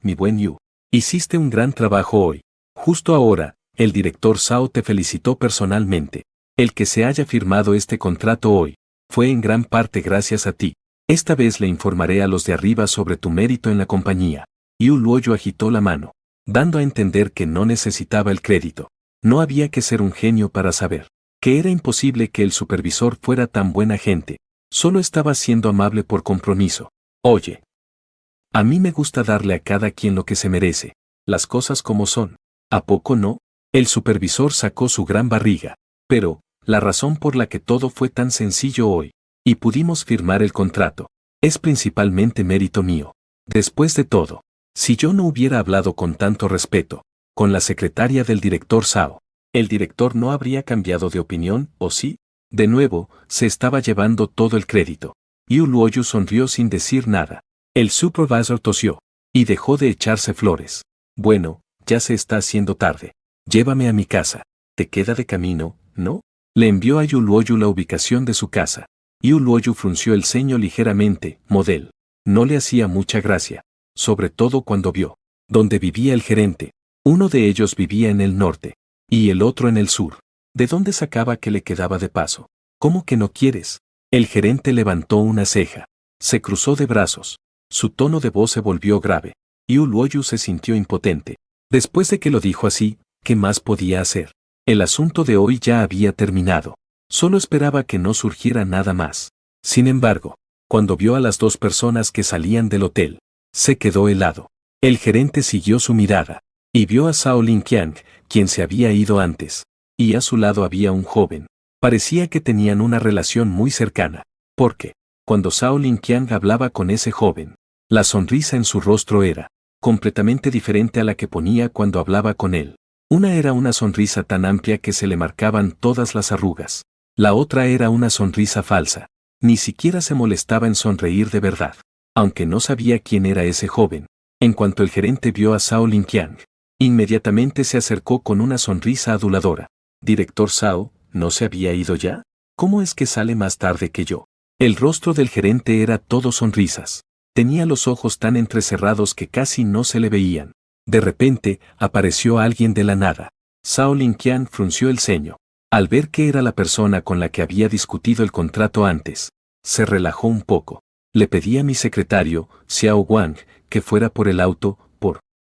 mi buen Yu, hiciste un gran trabajo hoy. Justo ahora, el director Zhao te felicitó personalmente. El que se haya firmado este contrato hoy, fue en gran parte gracias a ti. Esta vez le informaré a los de arriba sobre tu mérito en la compañía. Yu Luoyu agitó la mano, dando a entender que no necesitaba el crédito. No había que ser un genio para saber que era imposible que el supervisor fuera tan buena gente, solo estaba siendo amable por compromiso. Oye, a mí me gusta darle a cada quien lo que se merece, las cosas como son. ¿A poco no? El supervisor sacó su gran barriga. Pero, la razón por la que todo fue tan sencillo hoy, y pudimos firmar el contrato, es principalmente mérito mío. Después de todo, si yo no hubiera hablado con tanto respeto, con la secretaria del director Sao, el director no habría cambiado de opinión, ¿o sí? De nuevo, se estaba llevando todo el crédito. Yu Luoyu sonrió sin decir nada. El supervisor tosió, y dejó de echarse flores. Bueno, ya se está haciendo tarde. Llévame a mi casa. Te queda de camino, ¿no? Le envió a Yu Luoyu la ubicación de su casa. Yu Luoyu frunció el ceño ligeramente, model. No le hacía mucha gracia, sobre todo cuando vio dónde vivía el gerente. Uno de ellos vivía en el norte, y el otro en el sur. ¿De dónde sacaba que le quedaba de paso? ¿Cómo que no quieres? El gerente levantó una ceja. Se cruzó de brazos. Su tono de voz se volvió grave. Yu Luoyu se sintió impotente. Después de que lo dijo así, ¿qué más podía hacer? El asunto de hoy ya había terminado. Solo esperaba que no surgiera nada más. Sin embargo, cuando vio a las dos personas que salían del hotel, se quedó helado. El gerente siguió su mirada, y vio a Zhao Linqiang, quien se había ido antes. Y a su lado había un joven. Parecía que tenían una relación muy cercana, porque, cuando Zhao Linqiang hablaba con ese joven, la sonrisa en su rostro era completamente diferente a la que ponía cuando hablaba con él. Una era una sonrisa tan amplia que se le marcaban todas las arrugas. La otra era una sonrisa falsa. Ni siquiera se molestaba en sonreír de verdad. Aunque no sabía quién era ese joven. En cuanto el gerente vio a Zhao Linqiang, inmediatamente se acercó con una sonrisa aduladora. Director Zhao, ¿no se había ido ya? ¿Cómo es que sale más tarde que yo? El rostro del gerente era todo sonrisas. Tenía los ojos tan entrecerrados que casi no se le veían. De repente, apareció alguien de la nada. Zhao Linqiang frunció el ceño. Al ver que era la persona con la que había discutido el contrato antes, se relajó un poco. Le pedí a mi secretario, Xiao Wang, que fuera por el auto,